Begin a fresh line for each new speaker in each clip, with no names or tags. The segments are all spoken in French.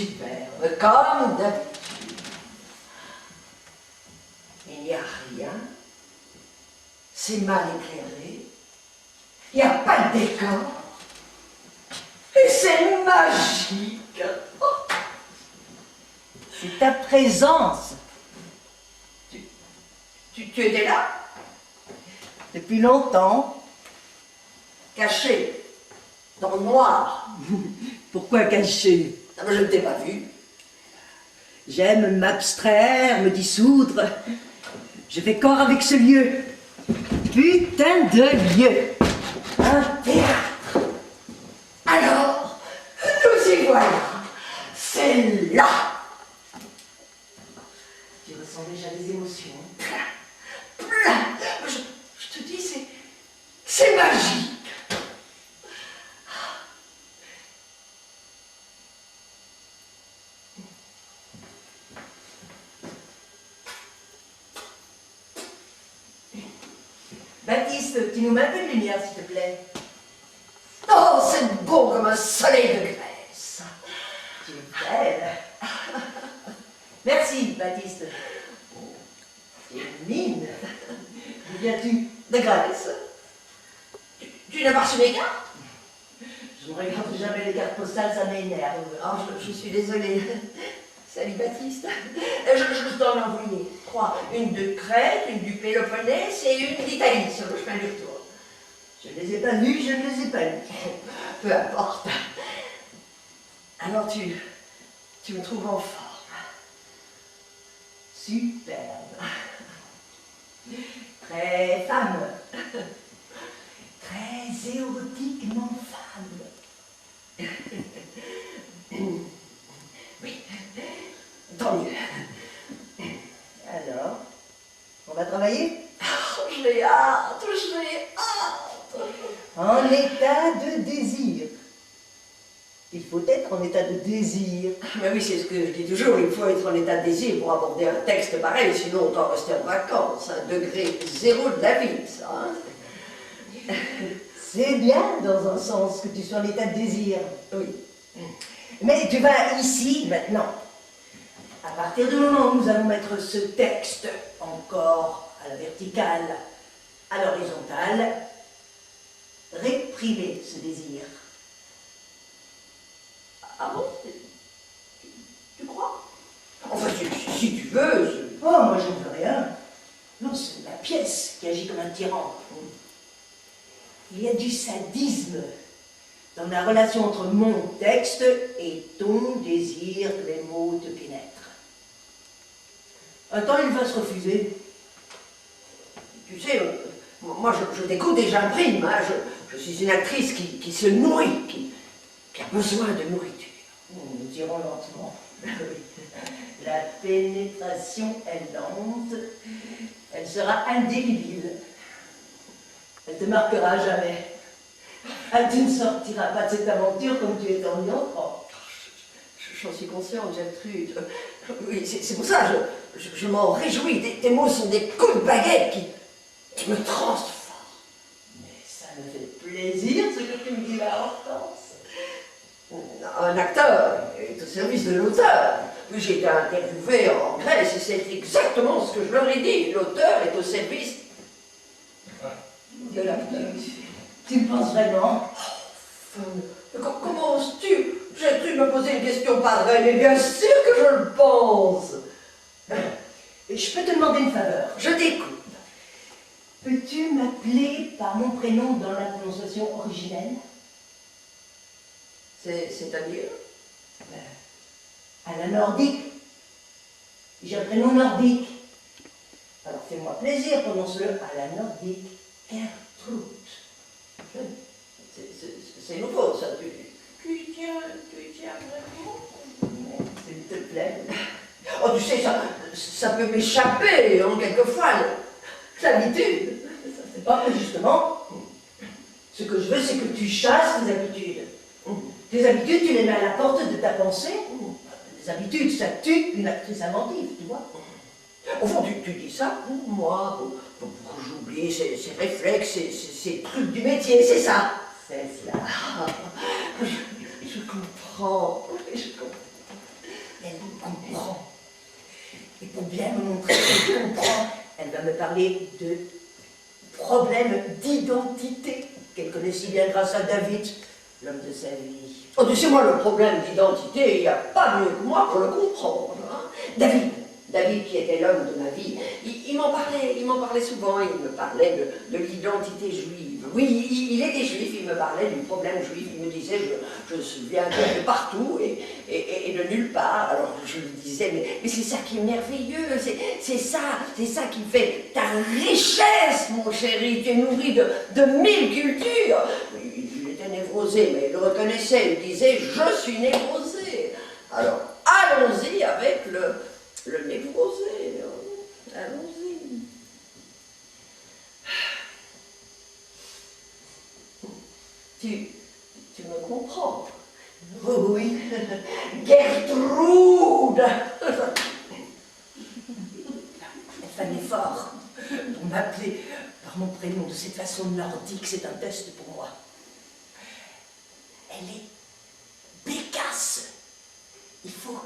superbe, comme d'habitude. Il n'y a rien. C'est mal éclairé. Il n'y a pas de décor. Et c'est magique. Oh.
C'est ta présence.
Tu étais là?
Depuis longtemps.
Caché. Dans le noir.
Pourquoi cacher?
Je ne t'ai pas vu.
J'aime m'abstraire, me dissoudre. Je fais corps avec ce lieu. Putain de lieu.
Un théâtre. Alors, nous y voilà. C'est là.
Tu ressens déjà des émotions.
Plein. Je te dis, c'est magique.
Baptiste, tu nous mets un peu de lumière, s'il te plaît.
Oh, c'est beau comme un soleil de Grèce.
Tu es belle. Merci, Baptiste. Tu es mine. D'où viens-tu?
De Grèce. Tu n'as pas reçu mes cartes?
Je ne regarde jamais les cartes postales, ça m'énerve.
Oh, je suis désolée. Salut Baptiste. Je t'en ai envoyé 3. Une de Crète, une du Péloponnèse et une d'Italie sur le chemin du retour.
Je ne les ai pas lus, je ne les ai pas lus.
Peu importe. Alors tu me trouves en forme.
Superbe. Très femme. Très érotiquement femme.
Oui. Tant mieux.
Alors, on va travailler?
Oh, j'ai hâte, j'ai hâte.
En état de désir. Il faut être en état de désir.
Mais oui, c'est ce que je dis toujours, il faut être en état de désir pour aborder un texte pareil, sinon on doit rester en vacances. Un degré zéro de la vie, ça. Hein.
C'est bien, dans un sens, que tu sois en état de désir.
Oui.
Mais tu vas ici, maintenant. À partir du moment où nous allons mettre ce texte encore à la verticale, à l'horizontale, réprimer ce désir.
Ah bon? Tu crois? Enfin, si tu veux.
Oh, moi je ne veux rien. Non, c'est la pièce qui agit comme un tyran. Il y a du sadisme dans la relation entre mon texte et ton désir que les mots te pénètrent. Un temps, il va se refuser.
Tu sais, moi je t'écoute et j'imprime. Hein. Je suis une actrice qui se nourrit, qui a besoin de nourriture.
Nous irons lentement. La pénétration est lente. Elle sera indélébile. Elle te marquera à jamais. Ah, tu ne sortiras pas de cette aventure comme tu étais en y entrant.
J'en suis consciente, Gertrude. Oui, c'est pour ça, je m'en réjouis. Tes mots sont des coups de baguette qui me transforment.
Mais ça me fait plaisir ce que tu me dis là, Hortense.
Un acteur est au service de l'auteur. J'ai été interviewé en Grèce et c'est exactement ce que je leur ai dit. L'auteur est au service de l'acteur.
Tu le penses vraiment?
Comment oses-tu? J'ai cru me poser une question pareille, mais bien sûr que je le pense.
Et je peux te demander une faveur.
Je t'écoute.
Peux-tu m'appeler par mon prénom dans la prononciation originelle?
C'est-à-dire?
À la nordique. J'ai un prénom nordique. Alors fais-moi plaisir, prononce-le à la nordique. Gertrude.
C'est nouveau, ça. Tu y tiens vraiment?
S'il te plaît.
Oh, tu sais, ça peut m'échapper, hein, quelquefois. L'habitude.
C'est pas justement. Ce que je veux, c'est que tu chasses tes habitudes. Tes habitudes, tu les mets à la porte de ta pensée. Les habitudes, ça tue une actrice inventive, tu vois.
Au fond, tu dis ça pour moi, pour que j'oublie ces réflexes, ces trucs du métier, c'est ça.
C'est cela.
Je comprends. Je comprends.
comprend. Et pour bien me montrer qu'elle comprend, elle va me parler de problèmes d'identité qu'elle connaît si bien grâce à David, l'homme de sa vie.
Oh, tu sais, moi, le problème d'identité, il n'y a pas mieux que moi pour le comprendre. Hein. David, qui était l'homme de ma vie, il m'en parlait souvent, il me parlait de l'identité juive. Oui, il était juif, il me parlait du problème juif, il me disait, je viens de partout et de nulle part. Alors je lui disais, mais c'est ça qui est merveilleux, c'est ça qui fait ta richesse, mon chéri, tu es nourri de 1000 cultures. Il était névrosé, mais il le reconnaissait, il disait, je suis névrosé. Alors, allons-y avec le névrosé, allons-y. Tu me comprends?
Oh oui.
Gertrude!
Elle fait un effort pour m'appeler par mon prénom de cette façon nordique, c'est un test pour moi. Elle est bécasse. Il faut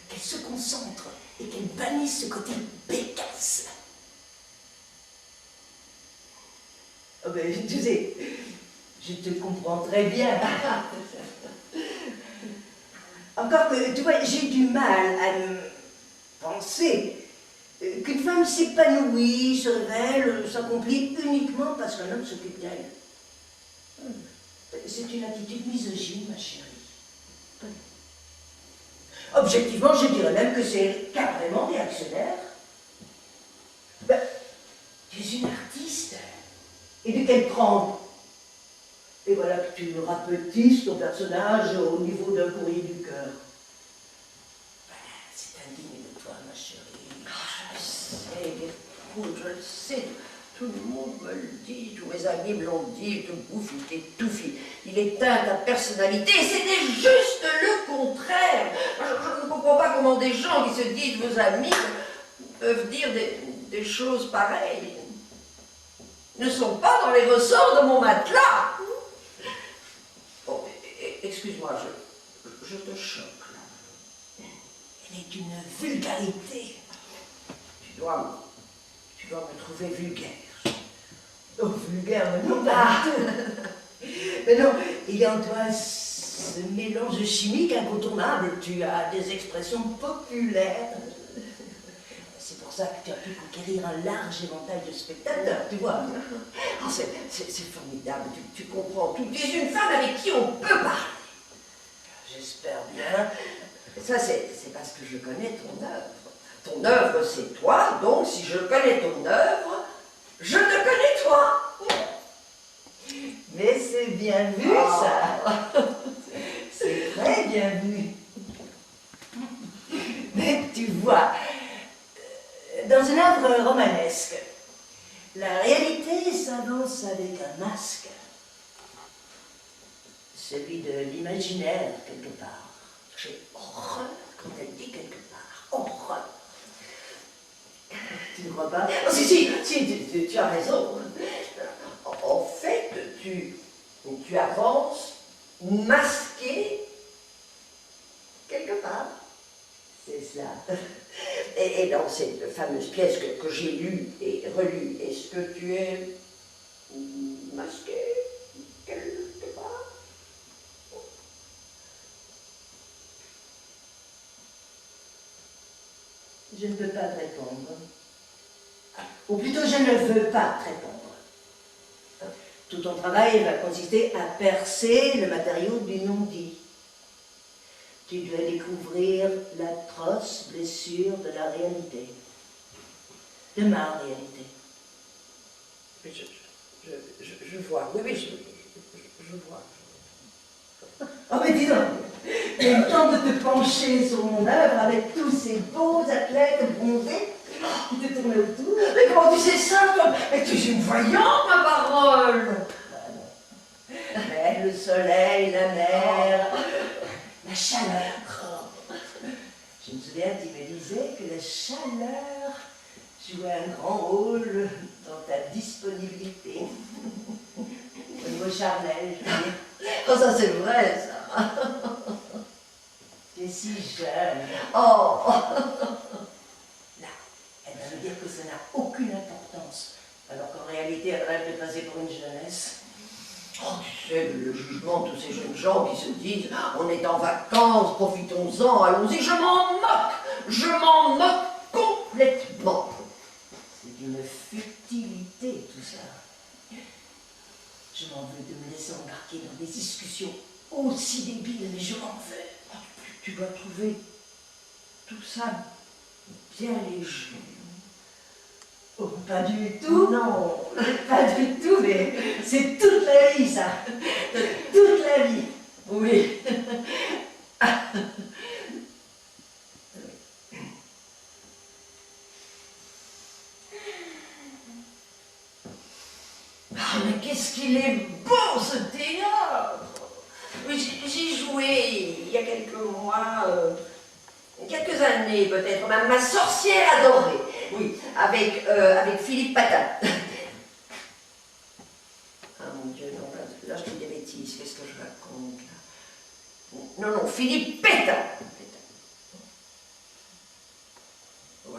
qu'elle se concentre et qu'elle bannisse ce côté bécasse. Oh ben, tu sais, je te comprends très bien. Encore que, tu vois, j'ai du mal à me penser qu'une femme s'épanouit, se révèle, s'accomplit uniquement parce qu'un homme s'occupe d'elle. C'est une attitude misogyne, ma chérie. Objectivement, je dirais même que c'est carrément réactionnaire. Ben, tu es une artiste. Et de quelle trempe? Et voilà que tu rapetisses ton personnage au niveau d'un courrier du cœur. Ben, c'est indigne de toi, ma chérie.
Je sais, Gertrude, je le sais. Tout le monde me le dit, tous mes amis me l'ont dit, il te bouffe, il t'étouffe, il éteint ta personnalité, et c'était juste le contraire. Je ne comprends pas comment des gens qui se disent vos amis peuvent dire des choses pareilles. Ils ne sont pas dans les ressorts de mon matelas. Oh, excuse-moi, je te choque là.
Elle est d'une vulgarité.
Tu dois me trouver vulgaire.
Oh, vulgaire, mais non, pas du tout. Mais non, il y a en toi ce mélange chimique incontournable. Tu as des expressions populaires. C'est pour ça que tu as pu conquérir un large éventail de spectateurs, tu vois.
Oh, c'est formidable, tu comprends tout. Tu es une femme avec qui on peut parler.
J'espère bien.
Ça, c'est parce que je connais ton œuvre. Ton œuvre, c'est toi, donc si je connais ton œuvre, je te connais toi.
Mais c'est bien vu, ça. C'est très bien vu. Mais tu vois, dans une œuvre romanesque, la réalité s'avance avec un masque. Celui de l'imaginaire, quelque part. J'ai horreur quand elle dit quelque part. Horreur. Tu ne crois pas?
Oh, si, tu as raison. En fait, tu avances masqué quelque part.
C'est ça.
Et dans cette fameuse pièce que j'ai lue et relue, est-ce que tu es masqué quelque part?
Je ne peux pas te répondre. Ou plutôt, je ne veux pas te répondre. Tout ton travail va consister à percer le matériau du non-dit. Tu dois découvrir l'atroce blessure de la réalité. De ma réalité.
Je vois, oui, je vois.
Oh mais dis donc, il y a le temps de te pencher sur mon œuvre avec tous ces beaux athlètes bronzés qui te tournent autour.
Mais comment tu sais ça, toi? Mais tu es une voyante, ma parole.
Mais le soleil, la mer, la chaleur. Je me souviens, tu me disais que la chaleur jouait un grand rôle dans ta disponibilité. Au niveau charnel, je veux dire.
Oh, ça c'est vrai, ça.
Tu es si jeune.
Oh,
Là, elle va me dire que ça n'a aucune importance, alors qu'en réalité, elle rêve de passer pour une jeunesse.
oh, tu sais, le jugement de tous ces jeunes gens qui se disent on est en vacances, profitons-en, allons-y, je m'en moque complètement.
C'est d'une futilité, tout ça. Je m'en veux de me laisser embarquer dans des discussions aussi débiles, mais je m'en veux.
Oh, tu dois trouver tout ça bien léger.
Oh, pas du tout.
Non.
Pas du tout, mais c'est toute la vie, ça. Toute la vie.
Oui. Ah, mais qu'est-ce qu'il est beau ce théâtre! Oui, j'y joué il y a quelques mois, quelques années peut-être, ma sorcière adorée, oui, avec Philippe Patin. Ah mon Dieu, non, là je dis des bêtises, qu'est-ce que je raconte là? Non, non, Philippe Pétain. Ou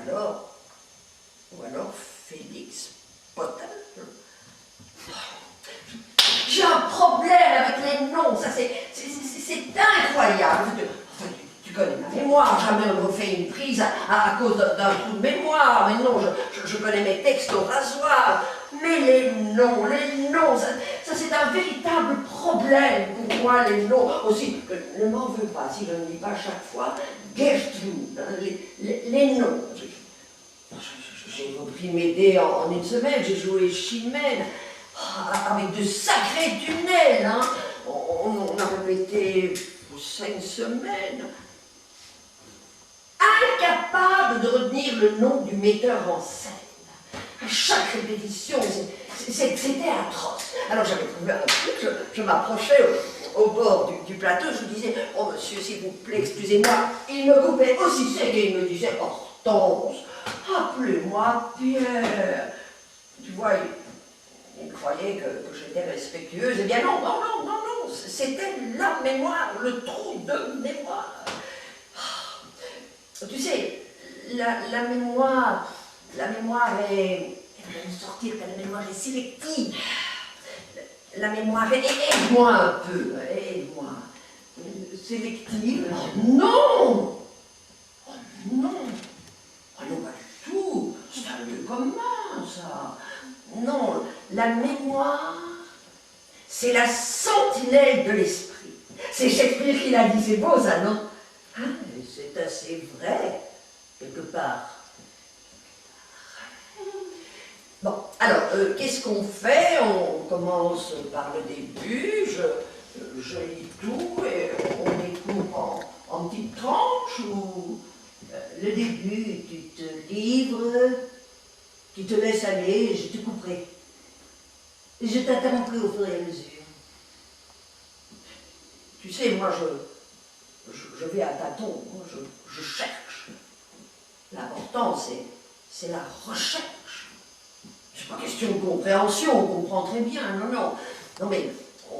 alors Félix Potin. J'ai un problème avec les noms, ça c'est incroyable. Enfin, tu connais ma mémoire, jamais on me fait une prise à cause d'un trou de mémoire. Mais non, je connais mes textes au rasoir. Mais les noms, ça c'est un véritable problème pour moi, les noms. Aussi, ne m'en veux pas si je ne dis pas chaque fois Gertrude, hein, les noms. J'ai repris Médée en une semaine, j'ai joué Chimène. Avec de sacrés tunnels, hein. On a répété 5 semaines. Incapable de retenir le nom du metteur en scène. À chaque répétition, c'était atroce. Alors j'avais trouvé un truc, je m'approchais au bord du plateau, je lui disais « Oh monsieur, s'il vous plaît, excusez-moi ». Il me coupait aussi sec et il me disait « Hortense, appelez-moi Pierre ». Tu vois, il croyait que j'étais respectueuse. Eh bien non, c'était la mémoire, le trou de mémoire. Tu sais, la mémoire est... Elle va nous sortir que la mémoire est sélective. La mémoire est... Aide-moi un peu, aide-moi. Sélective? Non! Oh non! Oh non, pas du tout. C'est un lieu commun, ça. Non, la mémoire, c'est la sentinelle de l'esprit. C'est Shakespeare qui l'a dit, c'est beau ça, non?
Ah, c'est assez vrai, quelque part.
Bon, alors, qu'est-ce qu'on fait? On commence par le début, je lis tout et on découpe en petites tranches ou...
Le début, tu te livres, tu te laisses aller, je te couperai. Je t'interromprai au fur et à mesure.
Tu sais, moi, je vais à tâtons, moi, je cherche. L'important, c'est la recherche. C'est pas question de compréhension, on comprend très bien, non. Non, mais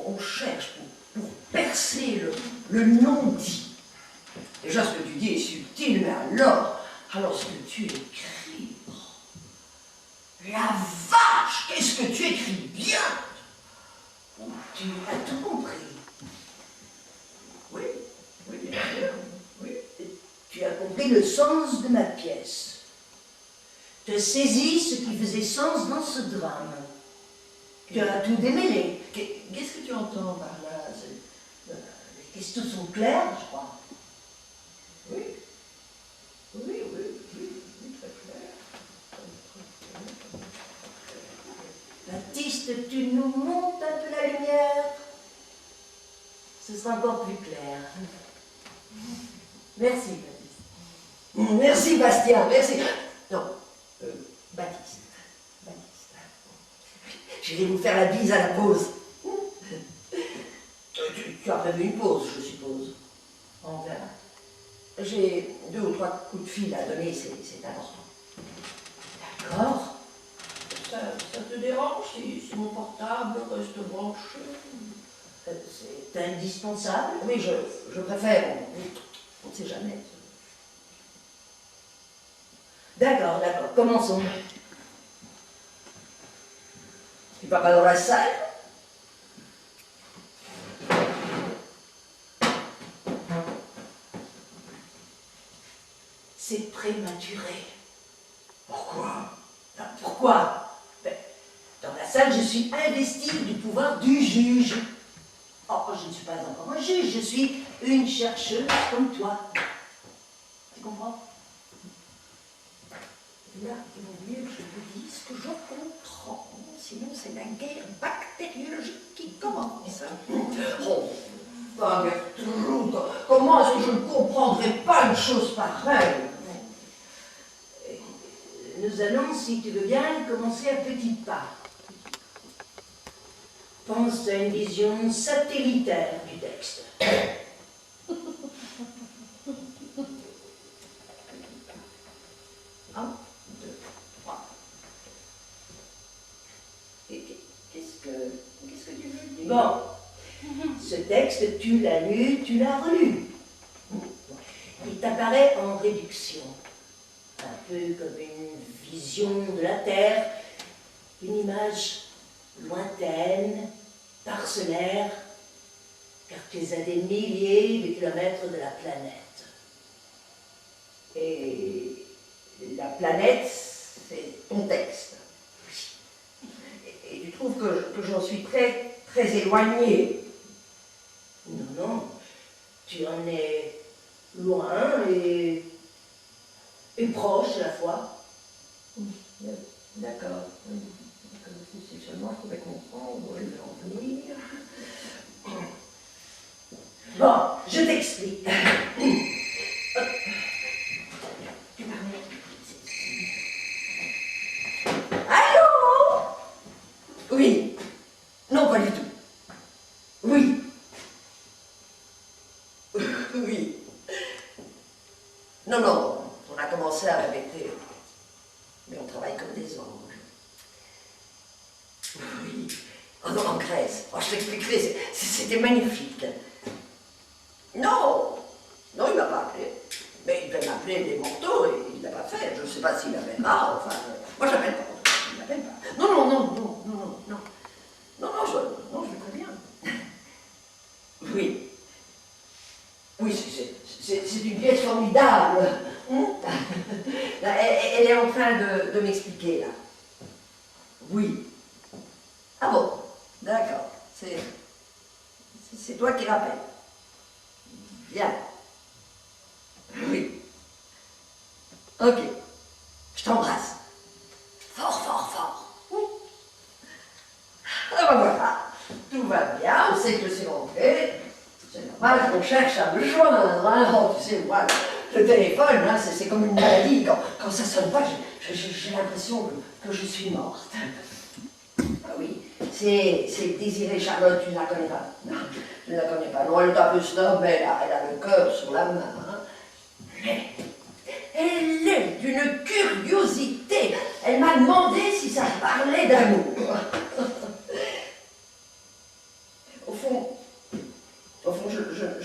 on cherche pour percer le non-dit. Déjà, ce que tu dis est subtil, mais alors ce que tu écris, la vache, qu'est-ce que tu écris bien!
Tu as tout compris.
Oui, bien sûr, oui.
Tu as compris le sens de ma pièce. Tu as saisi ce qui faisait sens dans ce drame. Tu as tout démêlé.
Qu'est-ce que tu entends par là?
Les questions sont claires, je crois.
Oui, très clair.
Baptiste, tu nous montes un peu la lumière. Ce sera encore plus clair. Merci, Baptiste.
Merci, Bastien, merci. Non, Baptiste. Je vais vous faire la bise à la pause. Tu as prévu une pause, je suppose.
On verra.
J'ai 2 ou 3 coups de fil à donner, c'est important.
D'accord.
Ça te dérange si mon portable reste branché?
C'est indispensable.
Oui, je préfère. On ne sait jamais.
D'accord, commençons.
Tu vas pas dans la salle?
C'est prématuré.
Pourquoi?
Pourquoi? Ben, dans la salle, je suis investie du pouvoir du juge. Oh, je ne suis pas encore un juge, je suis une chercheuse comme toi. Tu comprends?
Là, il vaut mieux que je vous dise que je comprends. Sinon, c'est la guerre bactériologique qui commence. Oh, bah, Gertrude, comment est-ce que je ne comprendrais pas une chose pareille?
Nous allons, si tu veux bien, commencer à petits pas. Pense à une vision satellitaire du texte.
1, 2, 3. Et qu'est-ce que tu veux dire?
Bon, ce texte, tu l'as lu, tu l'as relu. Il t'apparaît en réduction. Un peu comme une vision de la Terre, une image lointaine, parcellaire, car tu es à des milliers de kilomètres de la planète.
Et la planète, c'est ton texte. Et tu trouves que j'en suis très, très éloignée?
Non, tu en es loin et proche à la fois.
D'accord. Si seulement je pouvais comprendre où elle veut en venir.
Bon, je t'explique.
Allô? Oui. Non, pas du tout. Oui. Oui. Non, on a commencé à répéter. Mais on travaille comme des anges. Oui. Oh non, en Grèce. Oh, je t'expliquerai, c'était magnifique. Non, il m'a pas appelé. Mais il devait m'appeler les mortaux et il l'a pas fait. Je ne sais pas s'il appellera, enfin. Moi, je l'appelle pas. Il l'appelle pas. Non, je le préviens. Oui. Oui, c'est une pièce formidable. Là, elle est en train de m'expliquer, là. Oui. Ah bon, d'accord. C'est toi qui rappelles. Bien. Oui. Ok. Je t'embrasse. Fort, fort, fort. Oui. Ah ben voilà. Tout va bien, on sait que c'est rentré. C'est normal qu'on cherche à me joindre, hein. Oh, tu sais, moi, le téléphone, hein, c'est comme une maladie. Quand ça sonne pas, j'ai l'impression que je suis morte. Ah oui, c'est Désirée Charlotte, tu ne la connais pas? Non, tu ne la connais pas. Non, elle est un peu snob, mais elle a le cœur sur la main. Hein. Mais elle est d'une curiosité. Elle m'a demandé si ça parlait d'amour. Au fond, je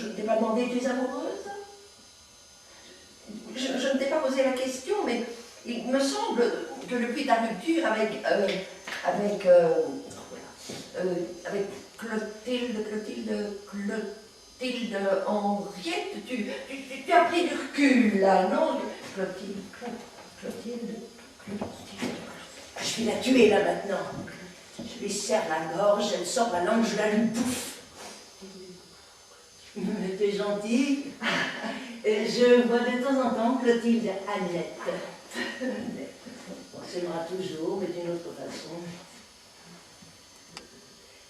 ne t'ai pas demandé, tu es amoureuse? Je ne t'ai pas posé la question, mais il me semble que depuis ta rupture avec Clotilde Henriette, tu as pris du recul, là, non? Clotilde.
Je vais la tuer là maintenant. Je lui serre la gorge, elle sort la langue, je la lui bouffe. Mais t'es gentil. Je vois de temps en temps Clotilde Annette. On s'aimera toujours, mais d'une autre façon.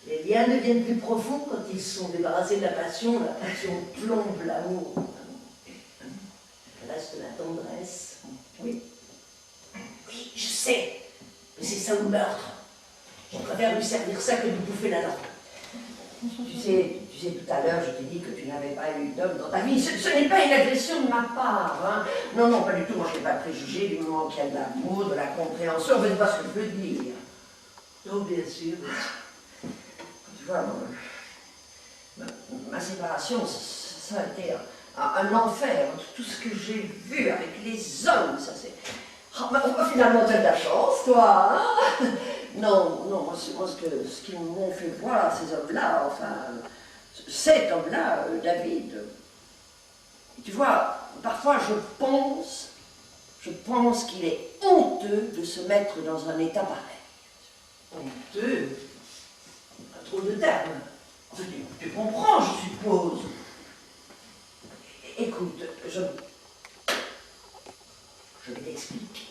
Les liens deviennent plus profonds quand ils sont débarrassés de la passion plombe l'amour. Reste la tendresse.
Oui.
Oui, je sais, mais c'est ça ou le meurtre. Je préfère lui servir ça que de lui bouffer la langue.
Tu sais, tout à l'heure, je t'ai dit que tu n'avais pas eu d'homme dans ta vie. Ce n'est pas une agression de ma part. Hein. Non, pas du tout. Moi, je n'ai pas préjugé du moment qu'il y a de l'amour, de la compréhension. Mais c'est pas ce que je veux dire.
Oh, bien sûr.
Tu vois, ma séparation, ça a été un enfer. Tout ce que j'ai vu avec les hommes, ça c'est... Ah, mais finalement, t'as de la chance, toi, hein? Non, non, moi, ce qu'ils m'ont fait voir, ces hommes-là, enfin, cet homme-là, David, tu vois, parfois je pense qu'il est honteux de se mettre dans un état pareil.
Honteux? Un trop de terme. Enfin, tu comprends, je suppose.
Écoute, je vais t'expliquer.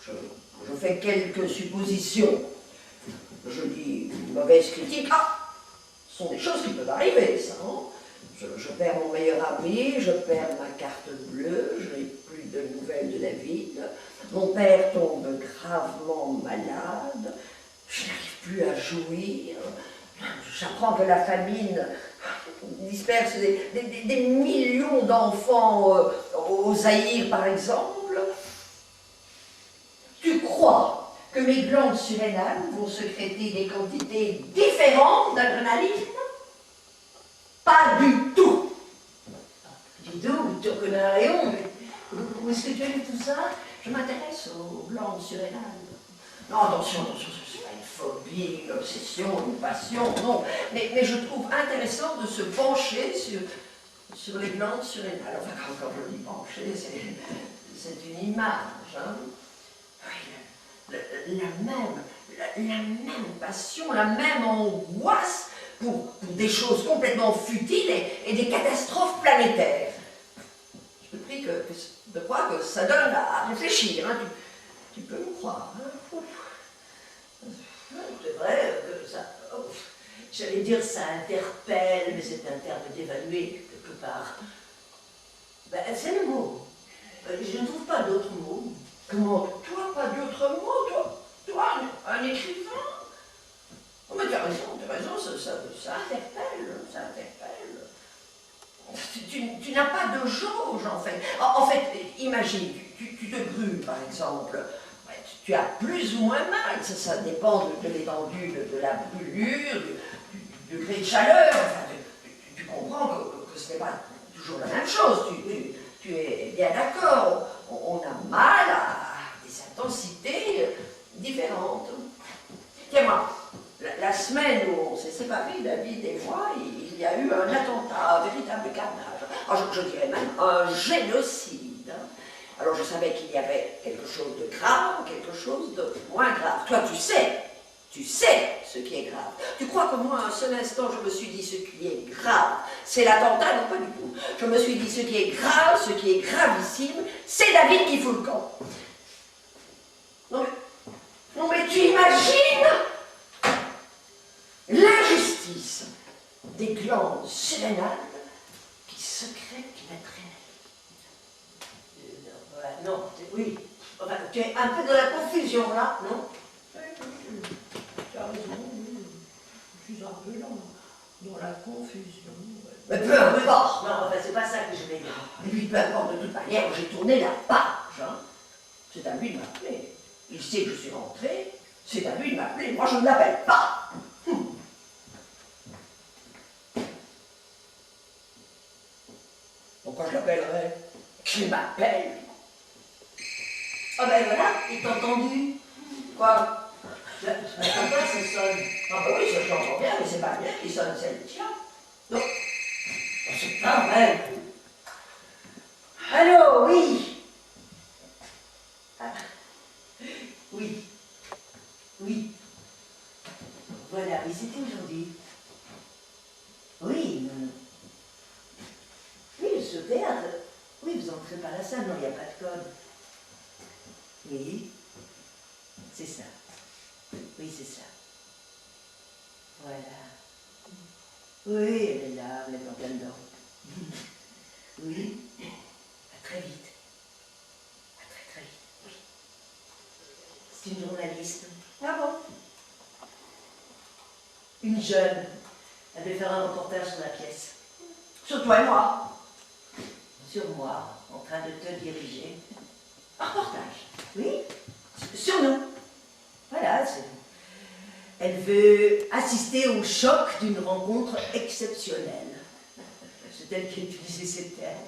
Je fais quelques suppositions. Je dis une mauvaise critique. Ah, ce sont des choses qui peuvent arriver, ça. Hein? Je perds mon meilleur ami, je perds ma carte bleue, je n'ai plus de nouvelles de David. Mon père tombe gravement malade, je n'arrive plus à jouir. J'apprends que la famine disperse des millions d'enfants au Zaïre, par exemple. Tu crois que mes glandes surrénales vont sécréter des quantités différentes d'adrénaline? Pas du tout.
Dis donc, tu reconnais un rayon, mais où est-ce que tu as vu tout ça?
Je m'intéresse aux glandes surrénales. Non, attention, ce n'est pas une phobie, une obsession, une passion, non. Mais je trouve intéressant de se pencher sur les glandes surrénales. Enfin, quand je dis pencher, c'est une image. Hein. Oui, la même passion, la même angoisse pour des choses complètement futiles et des catastrophes planétaires. Je te prie de croire que ça donne à réfléchir. Hein. Tu peux me croire. Hein.
C'est vrai que ça... J'allais dire ça interpelle, mais c'est un terme dévalué quelque part. Ben, c'est le mot. Je ne trouve pas d'autres mots.
Comment? Toi, pas d'autres mots? Toi, un écrivain? Oh, mais tu as raison, ça interpelle, ça interpelle. Tu n'as pas de jauge, en fait. En fait, imagine, tu te brûles, par exemple. Tu as plus ou moins mal, ça dépend de l'étendue de la brûlure, du degré de chaleur. Enfin, tu comprends que ce n'est pas toujours la même chose. Tu es bien d'accord. On a mal à des intensités différentes. Tiens-moi, la semaine où on s'est séparés, David et moi, il y a eu un attentat, un véritable carnage. Alors, je dirais même un génocide. Alors je savais qu'il y avait quelque chose de grave, quelque chose de moins grave. Toi, tu sais ce qui est grave. Tu crois que moi, un seul instant, je me suis dit ce qui est grave, c'est l'attentat? Non, pas du tout. Je me suis dit ce qui est grave, ce qui est gravissime, c'est David qui fout le camp. Non mais tu imagines l'injustice des glandes surrénales qui sécrètent l'adrénaline.
Non, oui. Enfin, tu es un peu dans la confusion là, non?
Tu as raison, oui. Je suis un peu dans la confusion. Mais peu importe.
Non, enfin, c'est pas ça que je vais dire.
Et puis peu importe, de toute manière, j'ai tourné la page. Hein. C'est à lui de m'appeler. Il sait que je suis rentré, c'est à lui de m'appeler. Moi, je ne l'appelle pas. Pourquoi je l'appellerais? Qu'il m'appelle.
Ah ben voilà, il t'a entendu.
Quoi?
Je m'attends pas, ça sonne.
Ah ben oui, ça je l'entends bien, mais c'est pas bien qu'il sonne, c'est le tien. Non. C'est pas vrai.
Allô, oui. Ah. Oui. Oui. Voilà, oui, c'était aujourd'hui. Oui. Oui, ce théâtre. Oui, vous entrez par la salle, non, il n'y a pas de code. Oui. C'est ça. Oui, c'est ça. Voilà. Oui, elle est là, elle est en plein dedans. Oui. À très vite. À très très vite. Oui. C'est une journaliste.
Ah bon?
Une jeune. Elle devait faire un reportage sur la pièce.
Sur toi et moi.
Sur moi, en train de te diriger.
Un reportage.
Oui. Sur nous. Voilà, c'est... Elle veut assister au choc d'une rencontre exceptionnelle. C'est elle qui a utilisé ces termes.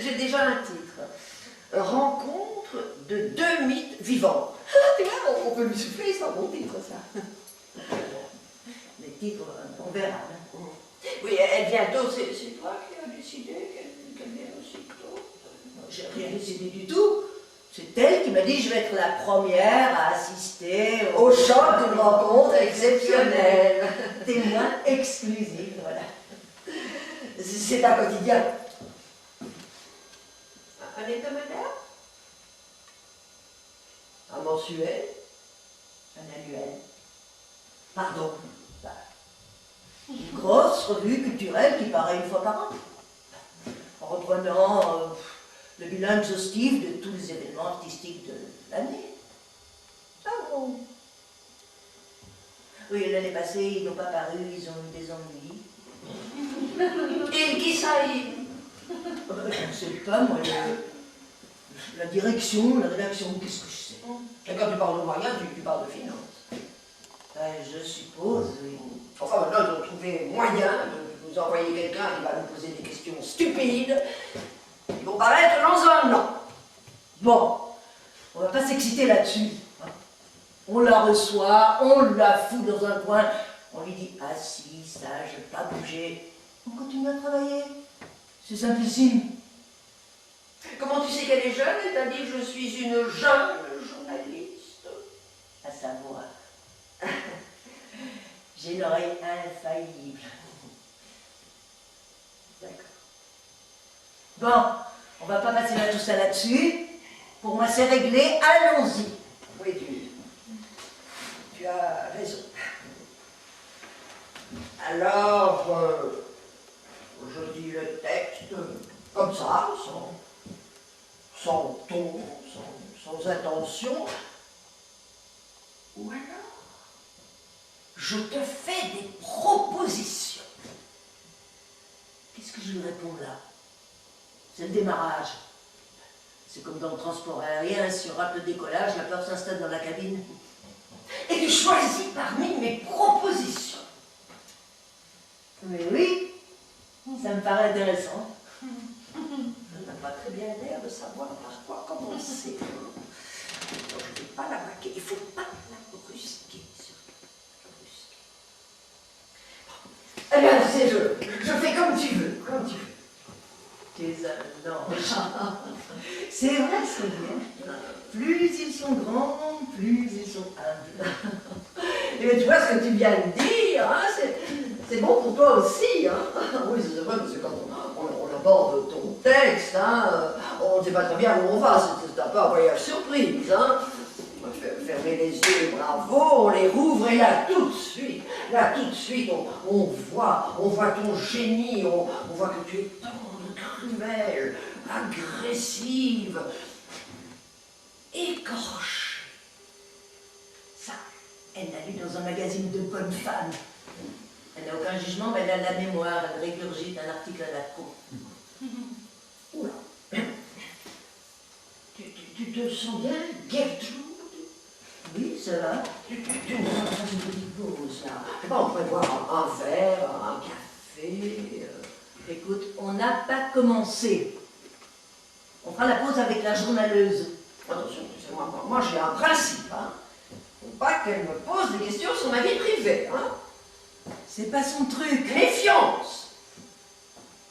J'ai déjà un titre. Rencontre de deux mythes vivants. Ah, tu vois, on peut lui souffler, c'est un bon titre, ça.
Les titres, on verra. Hein.
Oui, elle vient tôt. C'est toi qui as décidé qu'elle vienne aussi tôt?
J'ai rien décidé du tout. C'est elle qui m'a dit je vais être la première à assister
Au choc d'une rencontre exceptionnelle.
Témoin exclusif, voilà.
C'est un quotidien. Un hebdomadaire? Un mensuel?
Un annuel.
Pardon.
Une grosse revue culturelle qui paraît une fois par an. En reprenant le bilan exhaustif de tous les événements artistiques de l'année.
Ah bon?
Oui, l'année passée, ils n'ont pas paru, ils ont eu des ennuis.
Et qui ça y?
Je ne sais pas, moi, la direction, la rédaction, qu'est-ce que je sais?
Et quand tu parles de moyens, tu parles de finances.
Je suppose, oui.
Enfin, maintenant, ils ont trouvé moyen de nous envoyer quelqu'un qui va nous poser des questions stupides. Ils vont paraître dans un an.
Bon, on va pas s'exciter là-dessus. On la reçoit, on la fout dans un coin, on lui dit assis, sage, pas bouger. On continue à travailler. C'est simplissime.
Comment tu sais qu'elle est jeune? Elle t'a dit que je suis une jeune journaliste.
À savoir. J'ai une oreille infaillible.
D'accord.
Bon, on va pas passer tout ça là-dessus. Pour moi, c'est réglé. Allons-y.
Oui, tu as raison. Alors, je dis le texte comme ça, sans ton, sans intention. Ou alors, je te fais des propositions.
Qu'est-ce que je lui réponds là? C'est le démarrage. C'est comme dans le transport aérien, si on rate le décollage, la peur s'installe dans la cabine.
Et tu choisis parmi mes propositions.
Mais oui, ça me paraît intéressant.
Je n'ai pas très bien l'air de savoir par quoi commencer. Donc, je ne vais pas la braquer, il ne faut pas la brusquer. Eh bien, c'est je fais comme tu veux, comme tu veux.
Tu es un ange. C'est vrai, c'est bien. Plus ils sont grands, plus ils sont humbles.
Et bien, tu vois ce que tu viens de dire, hein, c'est bon pour toi aussi. Hein. Oui, c'est vrai, parce que quand on aborde ton texte, hein, on ne sait pas très bien où on va, c'est un peu un voyage surprise. Hein. Fermer les yeux, bravo, on les rouvre et là tout de suite, on voit ton génie, on voit que tu es tendre, cruelle, agressive, écorchée.
Ça, elle l'a lu dans un magazine de bonnes femmes. Elle n'a aucun jugement, mais elle a la mémoire, elle régurgite un article à la con.
Oula. Tu te sens bien, Gertrude?
Oui, ça va.
Tu me sens une petite pause, là. Je sais pas, on pourrait boire un verre, un café.
Écoute, on n'a pas commencé. On fera la pause avec la journaleuse.
Attention, moi j'ai un principe, hein. Faut pas qu'elle me pose des questions sur ma vie privée, hein.
C'est pas son truc.
Méfiance.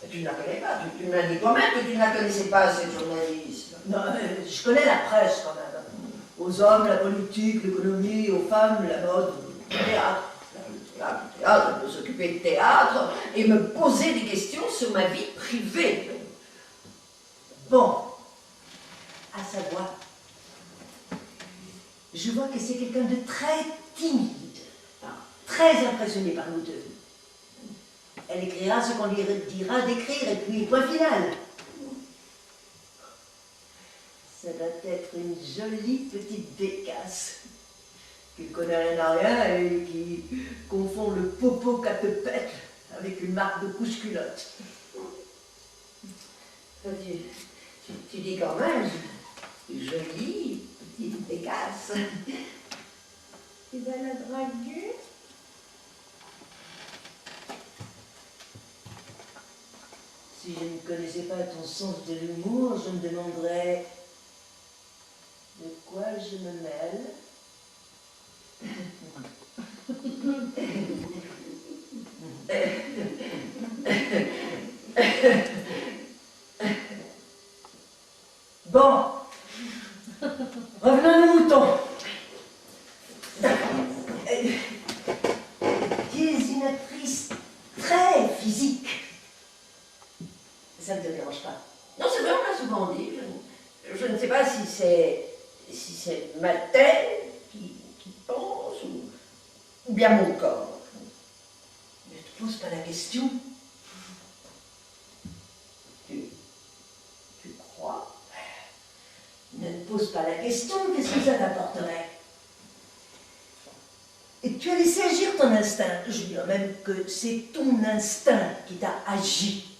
Et tu ne la connais pas, tu m'as dit toi-même que tu ne la connaissais pas, cette journaliste.
Non, je connais la presse quand même. Aux hommes, la politique, l'économie, aux femmes, la mode, le théâtre.
Le théâtre, elle peut s'occuper de théâtre et me poser des questions sur ma vie privée.
Bon, à savoir, je vois que c'est quelqu'un de très timide, très impressionné par nous deux. Elle écrira ce qu'on lui dira d'écrire et puis point final. Ça doit être une jolie petite bécasse qui connaît rien à rien et qui confond le popo qu'elle te pète avec une marque de couche-culotte.
Tu dis quand même, jolie petite bécasse. Tu vas la draguer?
Si je ne connaissais pas ton sens de l'humour, je me demanderais de quoi je me mêle. Bon, revenons à nos moutons. Tu es une actrice très physique. Ça ne te dérange pas?
Non, c'est vrai, on l'a souvent dit. Je ne sais pas si c'est ma tête qui pense ou bien mon corps.
Ne te pose pas la question.
Tu crois?
Ne te pose pas la question, qu'est-ce que ça t'apporterait? Et tu as laissé agir ton instinct. Je dirais même que c'est ton instinct qui t'a agi.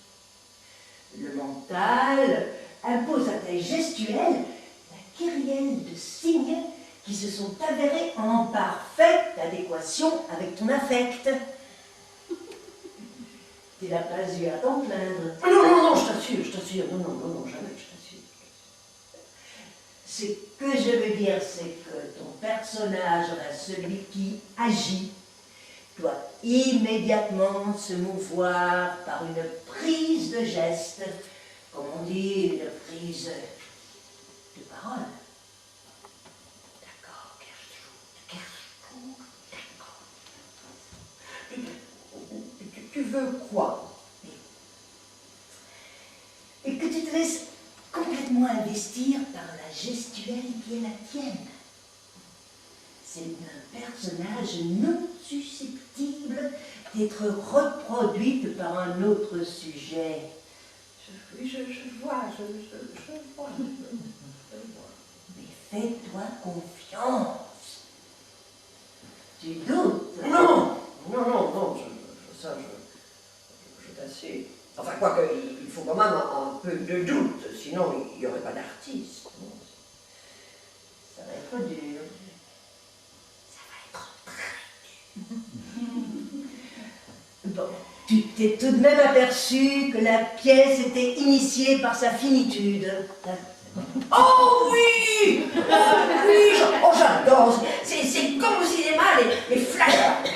Le mental impose à ta gestuelle la kyrielle de signes qui se sont avérés en parfaite adéquation avec ton affect. Tu n'as pas eu à t'en plaindre.
Non, je t'assure, non, jamais, je t'assure.
Ce que je veux dire, c'est que ton personnage, celui qui agit, doit immédiatement se mouvoir par une prise de geste, comme on dit, une prise de parole.
D'accord, Gertrude, d'accord. Tu veux quoi?
Et que tu te laisses complètement investir par la gestuelle qui est la tienne. C'est un personnage non susceptible d'être reproduite par un autre sujet.
Oui, je vois.
Mais fais-toi confiance. Tu doutes?
Non, je t'assure. Enfin, quoique, il faut quand même un peu de doute, sinon il n'y aurait pas d'artiste.
Ça va être dur. Bon, tu t'es tout de même aperçu que la pièce était initiée par sa finitude.
Oh oui! J'adore! C'est comme au cinéma, les flashbacks.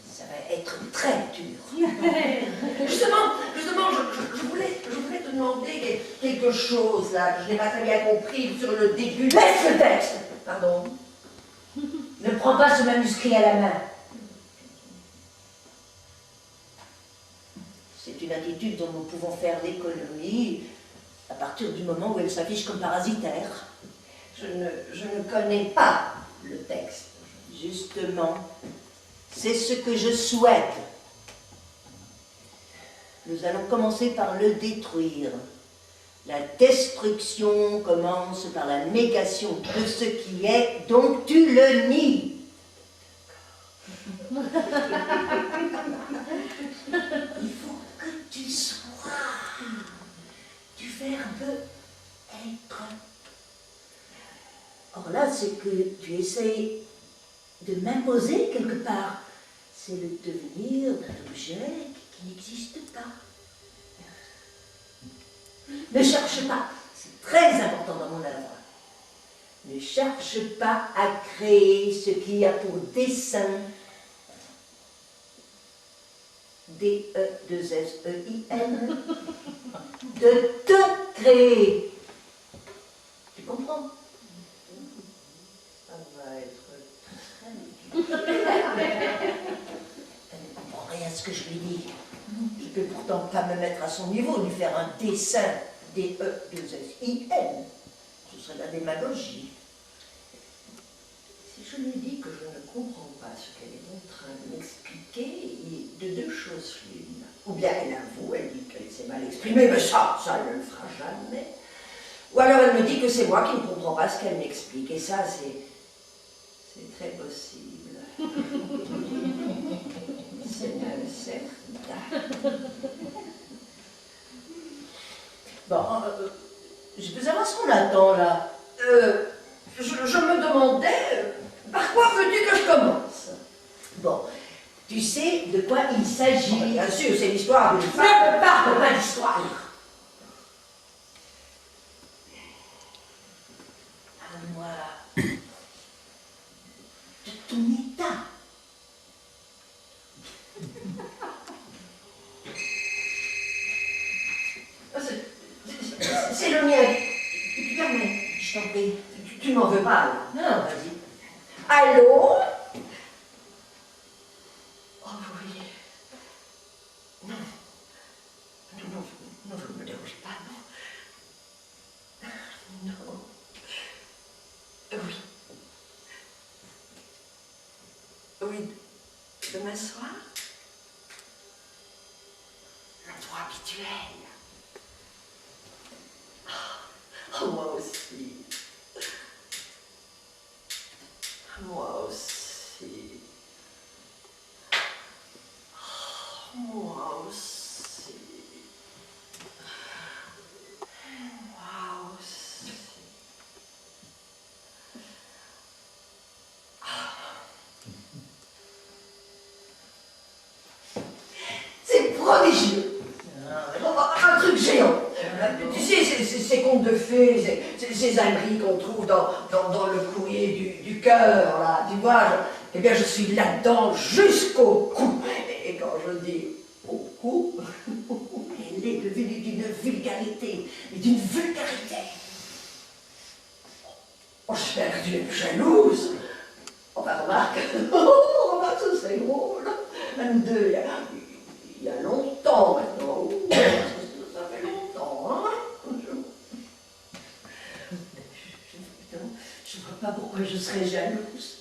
Ça va être très dur.
Justement, je voulais te demander quelque chose là, que je n'ai pas très bien compris sur le début.
Laisse le texte!
Pardon.
Ne prends pas ce manuscrit à la main. C'est une attitude dont nous pouvons faire l'économie à partir du moment où elle s'affiche comme parasitaire.
Je ne connais pas le texte.
Justement, c'est ce que je souhaite. Nous allons commencer par le détruire. La destruction commence par la négation de ce qui est, donc tu le nies. Il faut que tu sois du verbe être. Or là, c'est que tu essayes de m'imposer quelque part. C'est le devenir d'un objet qui n'existe pas. Ne cherche pas, c'est très important dans mon œuvre. Ne cherche pas à créer ce qui a pour dessein D-E-2-S-E-I-N de te créer. Tu comprends?
Ça va être très
Elle ne comprend rien à ce que je lui dis. Je ne peux pourtant pas me mettre à son niveau, lui faire un dessin D-E-2-S-I-N. Ce serait de la démagogie.
Si je lui dis que je ne comprends pas ce qu'elle est en train de m'expliquer, de deux choses l'une. Ou bien elle avoue, elle dit qu'elle s'est mal exprimée, mais ça elle ne le fera jamais. Ou alors elle me dit que c'est moi qui ne comprends pas ce qu'elle m'explique. Et ça, c'est très possible. C'est même certain.
Bon, je peux savoir ce qu'on attend là.
Je me demandais, par quoi veux-tu que je commence?
Bon, Tu sais de quoi il s'agit?
Bien sûr, c'est l'histoire d'une femme.
Ne me parle pas d'histoire. Parle-moi de ton état.
C'est le mien. Tu permets,
Je t'en prie.
tu m'en veux pas, là.
Non, vas-y.
Allô? Oh oui. Non. Non, vous ne me dérangez pas, non. Non. Oui. Oui. Demain soir? L'endroit habituel. Oh, moi aussi. Moi aussi. Oh, moi aussi. Moi aussi. C'est prodigieux. Un truc géant. Tu sais, ces contes de fées, ces âneries qu'on trouve dans le courrier du cœur, là, tu vois, eh bien, je suis là-dedans jusqu'au cou. Et quand je dis au cou, elle est devenue d'une vulgarité, et d'une vulgarité. Oh, j'espère que tu es jalouse. Enfin, remarque, remarque, ça c'est drôle. Nous deux, il y a longtemps maintenant. Ça fait longtemps, hein.
Je ne vois pas pourquoi je serais jalouse.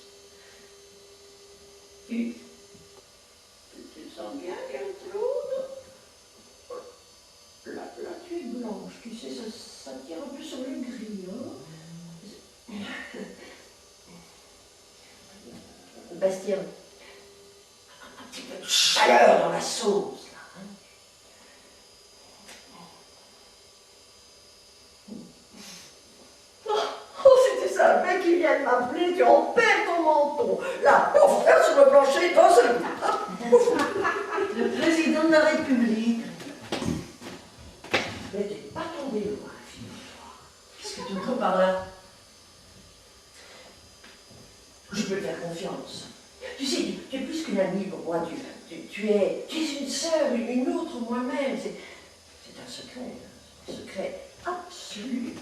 Tu te sens bien, Gertrude? Là, tu es blanche, tu sais, ça tire un peu sur le gris, hein. Bastien, un petit peu de chaleur dans la sauce, là, hein. Oh, c'était ça, un mec qui vient de m'appeler, tu en perds ton menton. Là, pouf, là, sur le plancher, dans
Le président de la République.
Mais t'es pas tombé loin, fille-toi.
Qu'est-ce que tu entends par là?
Je peux te faire confiance. Tu sais, tu es plus qu'une amie pour moi. Tu es une sœur, une autre moi-même. C'est un secret absolu.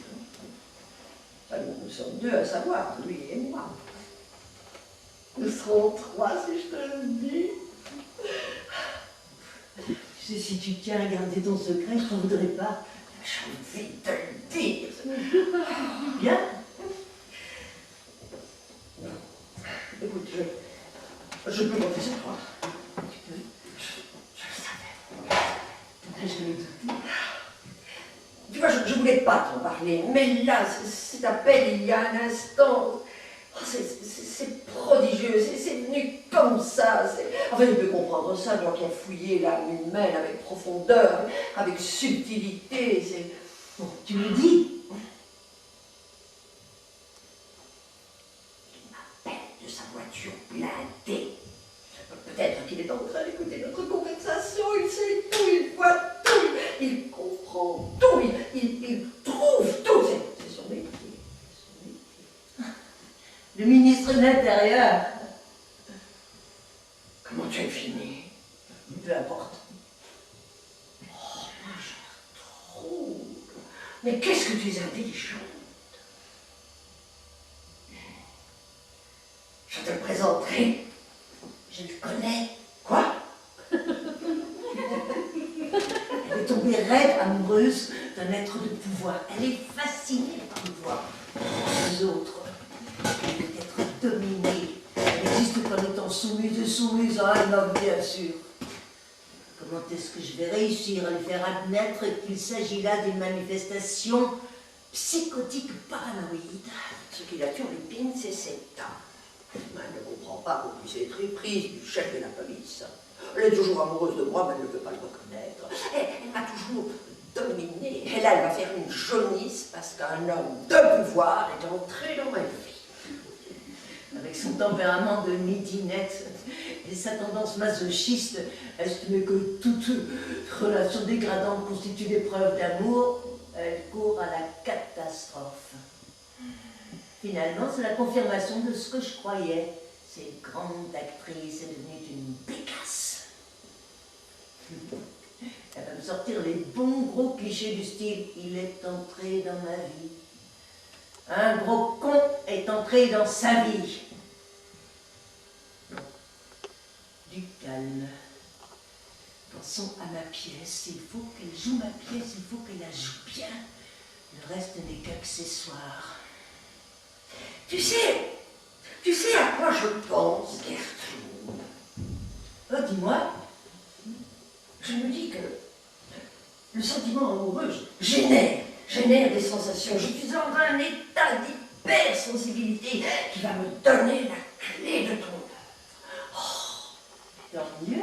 Enfin, nous sommes deux à savoir, lui et moi. Nous serons trois, si je te le dis.
Tu sais, si tu tiens à garder ton secret, je t'en voudrais pas.
J'ai envie de te le dire.
Bien?
Écoute, je peux compter sur toi.
Tu peux.
Je le savais.
Je l'ai dit.
Tu vois, je voulais pas t'en parler, mais là, cet appel, il y a un instant, oh, c'est prodigieux, c'est venu comme ça. Enfin, je peux comprendre ça, moi qui ai fouillé l'âme humaine avec profondeur, avec subtilité.
Bon, tu me dis.
Il m'appelle de sa voiture blindée. Peut-être qu'il est en train d'écouter notre conversation, il sait tout, il voit tout, il comprend tout, il trouve tout. C'est son métier.
Le ministre de l'Intérieur.
Comment tu es fini?
Peu importe.
Oh, ma chère Trouble. Mais qu'est-ce que tu es intelligente. Je te le présenterai. Je le connais. Quoi?
Elle est tombée raide amoureuse d'un être de pouvoir. Elle est fascinée par le pouvoir. Les autres, elle veut être dominée. Elle n'existe qu'en étant soumise à un homme, bien sûr. Comment est-ce que je vais réussir à lui faire admettre qu'il s'agit là d'une manifestation psychotique paranoïde?
Ce qui la turlupine, c'est cet âme. Elle ne comprend pas qu'on puisse être éprise du chef de la police. Elle est toujours amoureuse de moi, mais elle ne veut pas le reconnaître. Elle m'a toujours dominée. Et là, elle va faire une jaunisse parce qu'un homme de pouvoir est entré dans ma vie.
Avec son tempérament de midinette, Et sa tendance masochiste estime que toute relation dégradante constitue des preuves d'amour. Elle court à la catastrophe. Finalement, c'est la confirmation de ce que je croyais. Cette grande actrice est devenue une pécasse. Elle va me sortir les bons gros clichés du style « il est entré dans ma vie ». Un gros con est entré dans sa vie. Non. Du calme. Pensons à ma pièce. Il faut qu'elle joue ma pièce, il faut qu'elle la joue bien. Le reste n'est qu'accessoire.
Tu sais à quoi je pense, Gertrude?
Oh, dis-moi.
Je me dis que le sentiment amoureux génère des sensations. Je suis dans un état d'hypersensibilité qui va me donner la clé de ton œuvre.
Oh, tant mieux.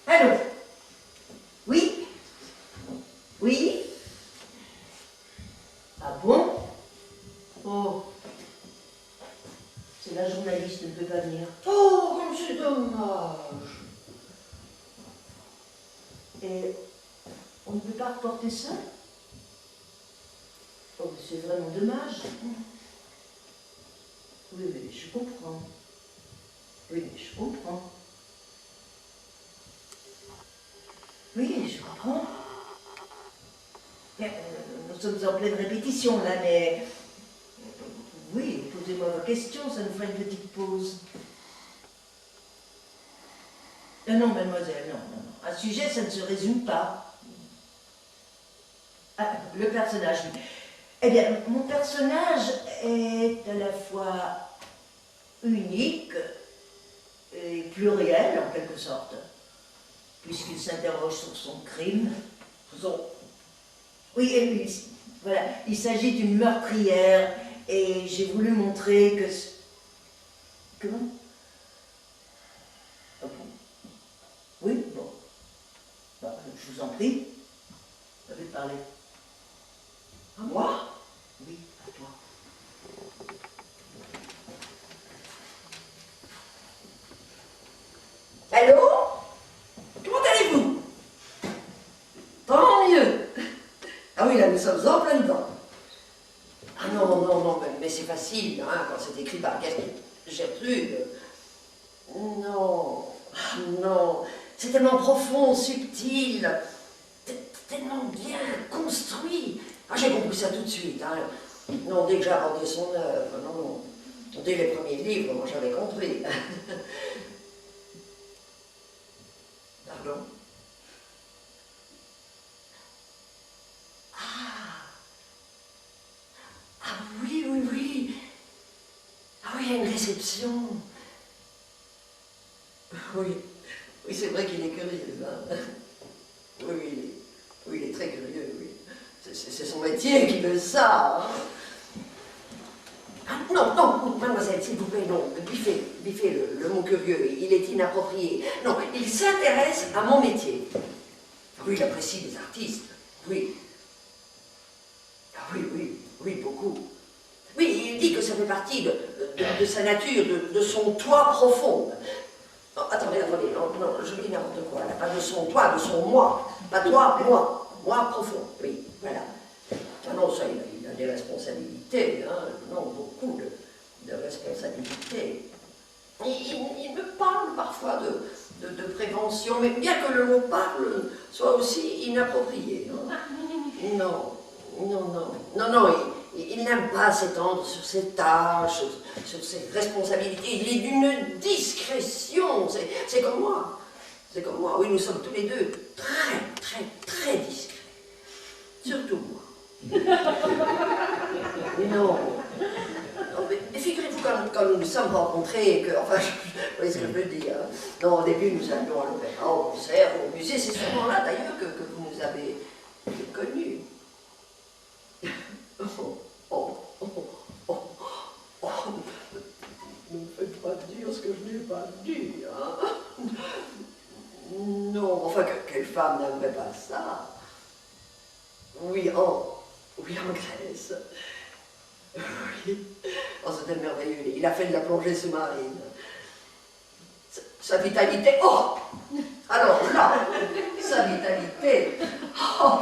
Allô? Oui? Oui? Ah bon? Oh. C'est la journaliste ne peut pas venir.
Oh, comme c'est dommage.
Et on ne peut pas reporter ça? Oh, mais c'est vraiment dommage. Oui, mais je comprends. Oui, mais je comprends. Oui, je comprends. Bien, nous sommes en pleine répétition là, mais... Oui, posez-moi vos questions, ça nous fera une petite pause. Non, mademoiselle, non. Un sujet, ça ne se résume pas. Ah, le personnage, oui. Eh bien, mon personnage est à la fois unique et pluriel, en quelque sorte, puisqu'il s'interroge sur son crime. Oui, et lui, voilà, il s'agit d'une meurtrière, et j'ai voulu montrer que... Comment? Ah bon? Oui, bon. Bah, je vous en prie. Vous avez parlé.
À moi?
Oui, à toi.
Allô? Comment allez-vous? Tant mieux. Ah oui, là, nous sommes en plein dedans. Ah non, mais c'est facile, hein, quand c'est écrit par Gertrude. Non, non, c'est tellement profond, subtil, tellement bien construit. Ah, j'ai compris ça tout de suite, hein. Non, dès que j'ai abordé son œuvre, non. Dès les premiers livres, moi j'avais compris. Pardon? Ah oui. Ah oui, il y a une réception. Oui, c'est vrai qu'il est curieux. Hein. Oui, il est très curieux, oui. C'est son métier qui veut ça. Hein. Ah, non, mademoiselle, s'il vous plaît, non. Biffez le mot curieux, il est inapproprié. Non, il s'intéresse à mon métier. Oui, il apprécie les artistes. Oui. Ah oui, beaucoup. Oui, il dit que ça fait partie de sa nature, de son toi profond. Oh, attendez, non, je dis n'importe quoi, là, pas de son toi, de son moi. Pas toi, moi profond, oui, voilà. Ah non, ça, il a des responsabilités, hein, non, beaucoup de responsabilités. Il me parle parfois de prévention, mais bien que le mot parle soit aussi inapproprié. Hein. Non, il n'aime pas s'étendre sur ses tâches, sur ses responsabilités. Il est d'une discrétion. C'est comme moi. C'est comme moi. Oui, nous sommes tous les deux très discrets. Surtout moi. Non, mais figurez-vous quand nous nous sommes rencontrés, que, enfin, vous voyez ce que je veux dire. Hein. Non, au début, nous allions à l'opéra, au concert, au musée. C'est souvent là, d'ailleurs, que vous nous avez connus. Ne me faites pas dire ce que je n'ai pas dit, hein. Non, enfin, quelle femme n'aimerait pas ça? Oui, en Grèce. Oui. Oh, c'était merveilleux. Il a fait de la plongée sous-marine. Sa vitalité, oh! Alors là, sa vitalité, oh!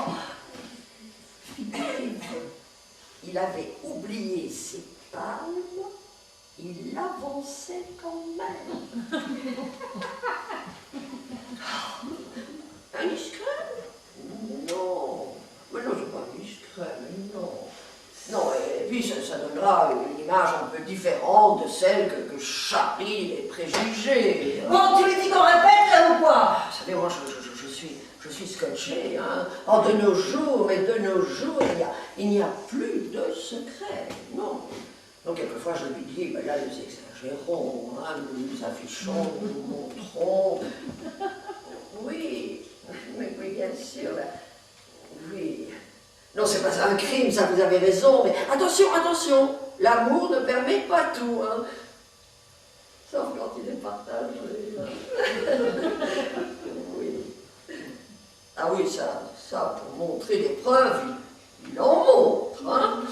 Il avait oublié ses palmes, il avançait quand même. Un iscrème? Non. Mais non, c'est pas un iscrème, non. Non, et puis ça donnera une image un peu différente de celle que charrient les préjugés.
Bon, tu lui dis qu'on répète là ou quoi?
Vous savez, moi, je suis scotché, hein. Oh, de nos jours, mais de nos jours, il n'y a plus de secret, non. Donc, quelquefois, je lui dis, ben là, nous exagérons, hein, nous nous affichons, nous nous montrons. Oui, oui, bien sûr, là. Oui. Non, c'est pas un crime, ça, vous avez raison, mais attention, attention, l'amour ne permet pas tout, hein. Sauf quand il est partagé. Oui. Ah oui, ça, pour montrer des preuves, il en montre, hein.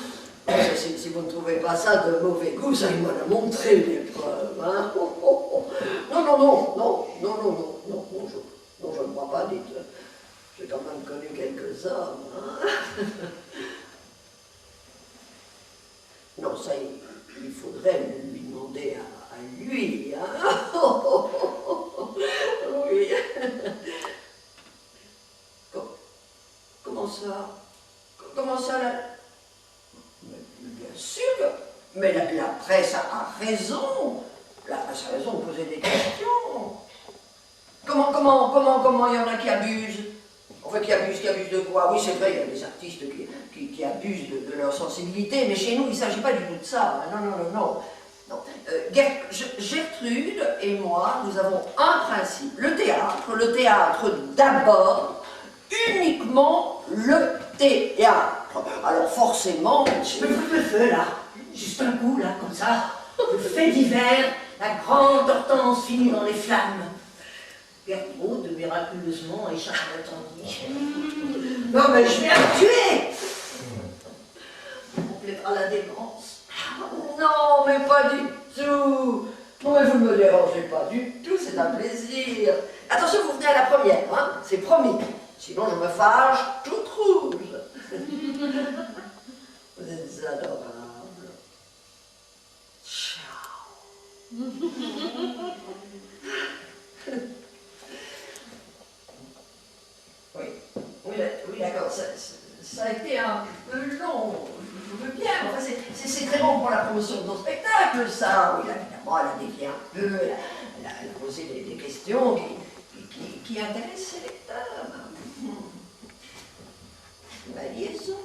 Si vous ne trouvez pas ça de mauvais goût, ça, il m'en a montré des preuves, hein. Oh, oh, oh. Non, non, non, non, non, non, non, non, non, je ne crois pas, dites. J'ai quand même connu quelques hommes, hein. Non, ça, il faudrait lui demander à lui, hein. Oui. Comment ça? Comment ça, là? Bien sûr que... Mais la presse a raison. La presse a raison de poser des questions. Comment il y en a qui abusent? Enfin, qui abusent de quoi? Oui, c'est vrai, il y a des artistes qui abusent de leur sensibilité, mais chez nous, il ne s'agit pas du tout de ça. Non, non, non, non. Non. Gertrude et moi, nous avons un principe. Le théâtre d'abord, uniquement le théâtre. Alors forcément...
Le feu, là. Juste un coup, là, comme ça. Le fait divers, la grande Hortense finit dans les flammes. Gertrude, miraculeusement, échappe inattendue. Non, mais je vais la tuer! On complétera la démence.
Non, mais pas du tout. Non, mais vous ne me dérangez pas du tout, c'est un plaisir. Attention, vous venez à la première, hein, c'est promis. Sinon, je me fâche toute rouge. Vous êtes adorable. Ciao. Oui, d'accord, ça a été un peu long, je veux bien, enfin, c'est très bon pour la promotion de nos spectacles, ça. Oui, évidemment, elle a dévié un peu, elle a posé des questions qui intéressent les lecteurs. La liaison.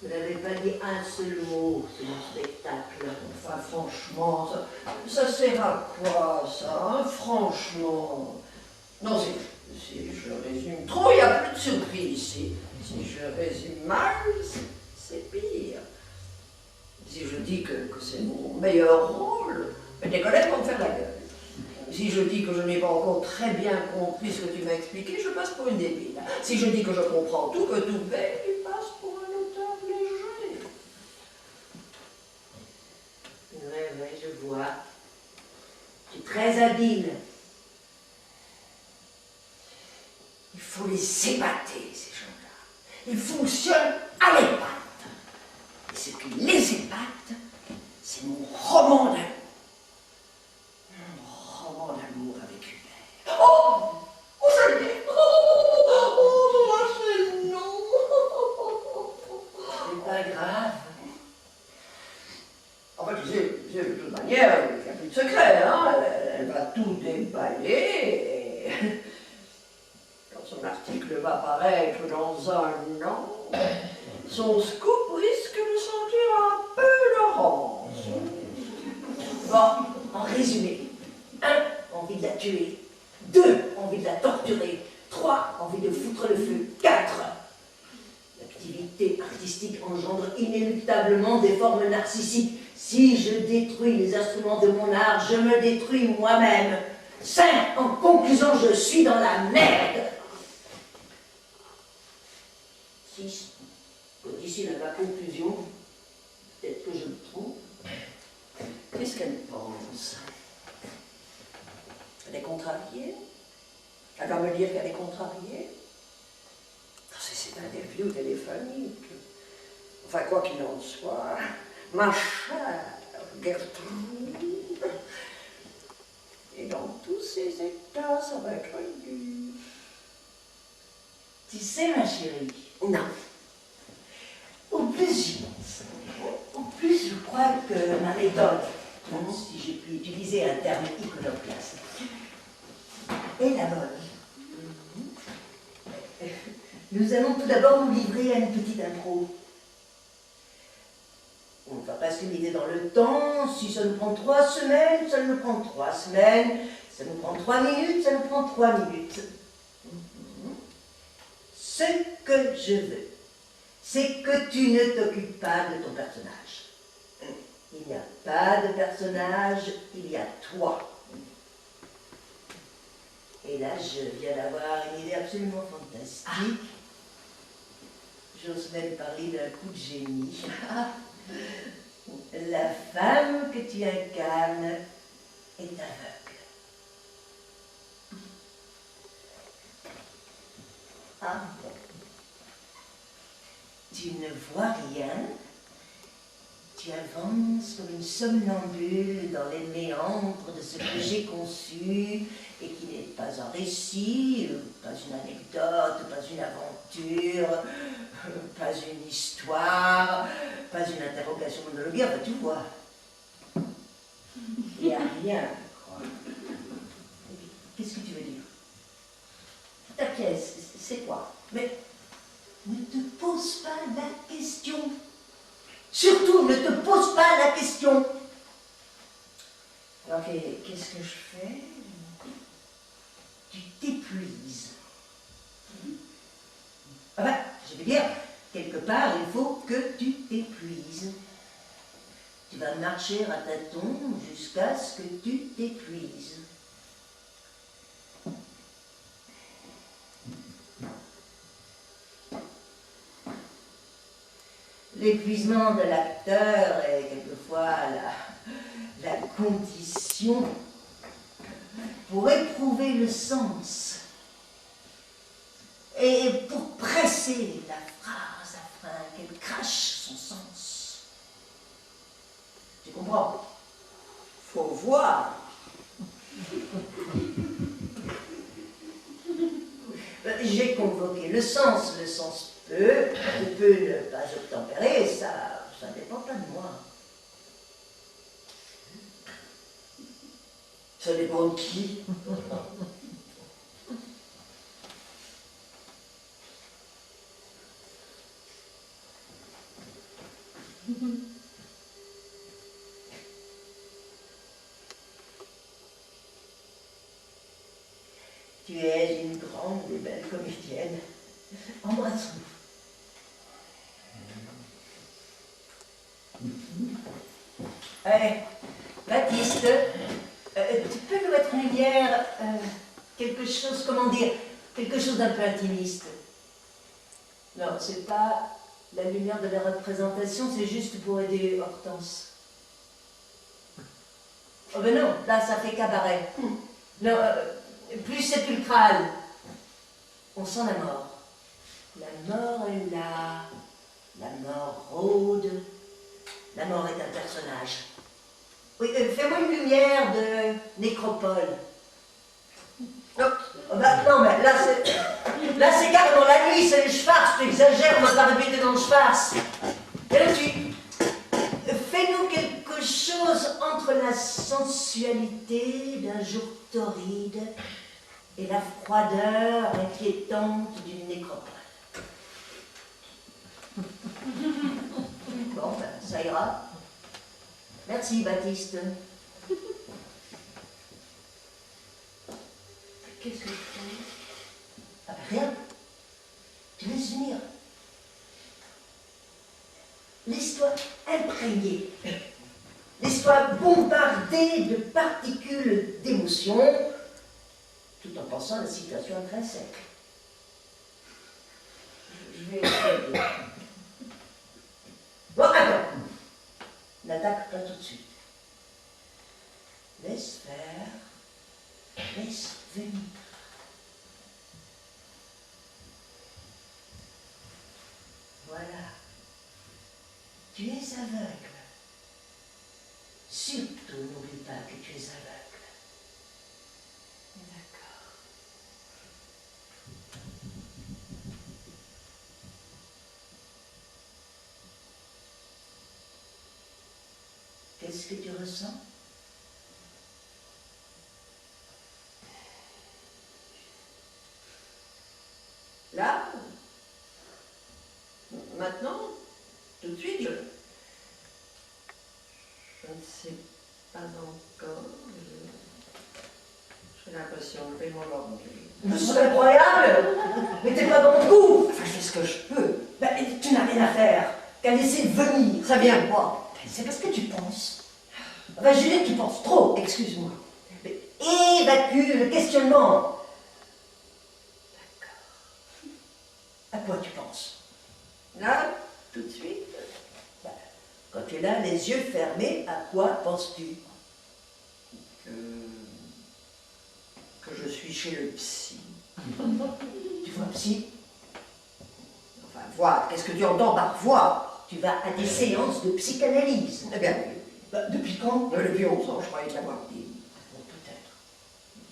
Vous n'avez pas dit un seul mot sur mon spectacle.
Enfin, franchement, ça sert à quoi, ça, hein, franchement? Non, si je résume trop, il n'y a plus de surprise. Si je résume mal, c'est pire. Si je dis que c'est mon meilleur rôle, mes collègues vont me faire la gueule. Si je dis que je n'ai pas encore très bien compris ce que tu m'as expliqué, je passe pour une débile. Si je dis que je comprends tout, que tout bête, tu passes pour un auteur léger.
Oui, je vois. Tu es très habile.
Il faut les épater, ces gens-là. Ils fonctionnent à l'épate. Et ce qui les épate, c'est mon roman d'amour. Mon roman d'amour avec Hubert. Oh! Oh, je l'ai! Oh, moi, c'est non!
C'est pas grave.
Enfin, tu sais, de toute manière, il n'y a plus de secret, hein? Elle va tout déballer. Son article va paraître dans un an. Son scoop risque de sentir un peu l'orange.
Bon, en résumé, 1, envie de la tuer. 2, envie de la torturer. 3, envie de foutre le feu. 4, l'activité artistique engendre inéluctablement des formes narcissiques. Si je détruis les instruments de mon art, je me détruis moi-même. 5, en conclusion, je suis dans la merde. 6, d'ici à la conclusion, peut-être que Elle va me dire qu'elle est contrariée.
C'est un interview téléphonique. Enfin, quoi qu'il en soit, ma chère Gertrude, et dans tous ces états, ça va être dur.
Tu sais, ma chérie,
Non.
au plus j'y pense, au plus je crois que ma méthode, si j'ai pu utiliser un terme iconoclaste, est la bonne. Nous allons tout d'abord nous livrer à une petite intro. On ne va pas se limiter dans le temps. Si ça nous prend 3 semaines, ça nous prend 3 semaines. Ça nous prend 3 minutes, ça nous prend 3 minutes. Ce que je veux, c'est que tu ne t'occupes pas de ton personnage. Il n'y a pas de personnage, il y a toi. Et là, je viens d'avoir une idée absolument fantastique. J'ose même parler d'un coup de génie. La femme que tu incarnes est aveugle. Ah bon. Tu ne vois rien. Tu avances comme une somnambule dans les méandres de ce que j'ai conçu et qui n'est pas un récit, pas une anecdote, pas une aventure, pas une histoire, pas une interrogation monologuée, enfin tu vois. Il n'y a rien, je crois. Qu'est-ce que tu veux dire? Ta pièce, c'est quoi? Mais ne te pose pas la question. Surtout, ne te pose pas la question. Alors, qu'est-ce que je fais? Tu t'épuises. Enfin, je veux dire, quelque part, il faut que tu t'épuises. Tu vas marcher à tâtons jusqu'à ce que tu t'épuises. L'épuisement de l'acteur est quelquefois la condition pour éprouver le sens et pour presser la phrase afin qu'elle crache son sens. Tu comprends?
Faut voir.
J'ai convoqué le sens peut ne pas obtempérer, ça ne dépend pas de moi.
Ça dépend de qui.
Tu es une grande et belle comédienne. Embrasse-nous. Baptiste, tu peux nous mettre en lumière quelque chose, comment dire, quelque chose d'un peu intimiste. Non, c'est pas la lumière de la représentation, c'est juste pour aider Hortense. Oh ben non, là ça fait cabaret. Non, plus sépulcral. On sent la mort. La mort est là. La mort rôde. La mort est un personnage. Oui, fais-moi une lumière de nécropole. Oh, bah, non, mais là c'est carrément la nuit, c'est le Schwarz, tu exagères, on va pas répéter dans le Schwarz. Et là, fais-nous quelque chose entre la sensualité d'un jour torride et la froideur inquiétante d'une nécropole. Bon, ben, ça ira. Merci, Baptiste. Qu'est-ce que je fais? Ah ben rien. Tu laisses venir. Laisse-toi imprégner. Laisse-toi bombarder de particules d'émotion, tout en pensant à la situation intrinsèque. Je vais essayer. Bon, attends. N'attaque pas tout de suite. Laisse faire. Laisse venir. Tu es aveugle. Surtout n'oublie pas que tu es aveugle.
D'accord.
Qu'est-ce que tu ressens?
Là, maintenant, tout de suite, je ne sais pas encore. J'ai l'impression que je vais m'endormir.
C'est incroyable! Mais t'es pas dans le coup!
Enfin, je fais ce que je peux.
Ben, tu n'as rien à faire qu'à laisser venir.
Ça vient de moi.
C'est parce que tu penses. Enfin, Juliette, tu penses trop, excuse-moi. Mais évacue le questionnement. À quoi tu penses?
Là, tout de suite.
Ben, quand tu es là, les yeux fermés, à quoi penses-tu?
Que je suis chez le psy.
Tu vois, psy?
Enfin, voir, qu'est-ce que tu entends par voir?
Tu vas à des séances de psychanalyse.
Eh bien, oui.
Ben, depuis quand?
Depuis 11 ans, je croyais te l'avoir dit.
Bon, peut-être.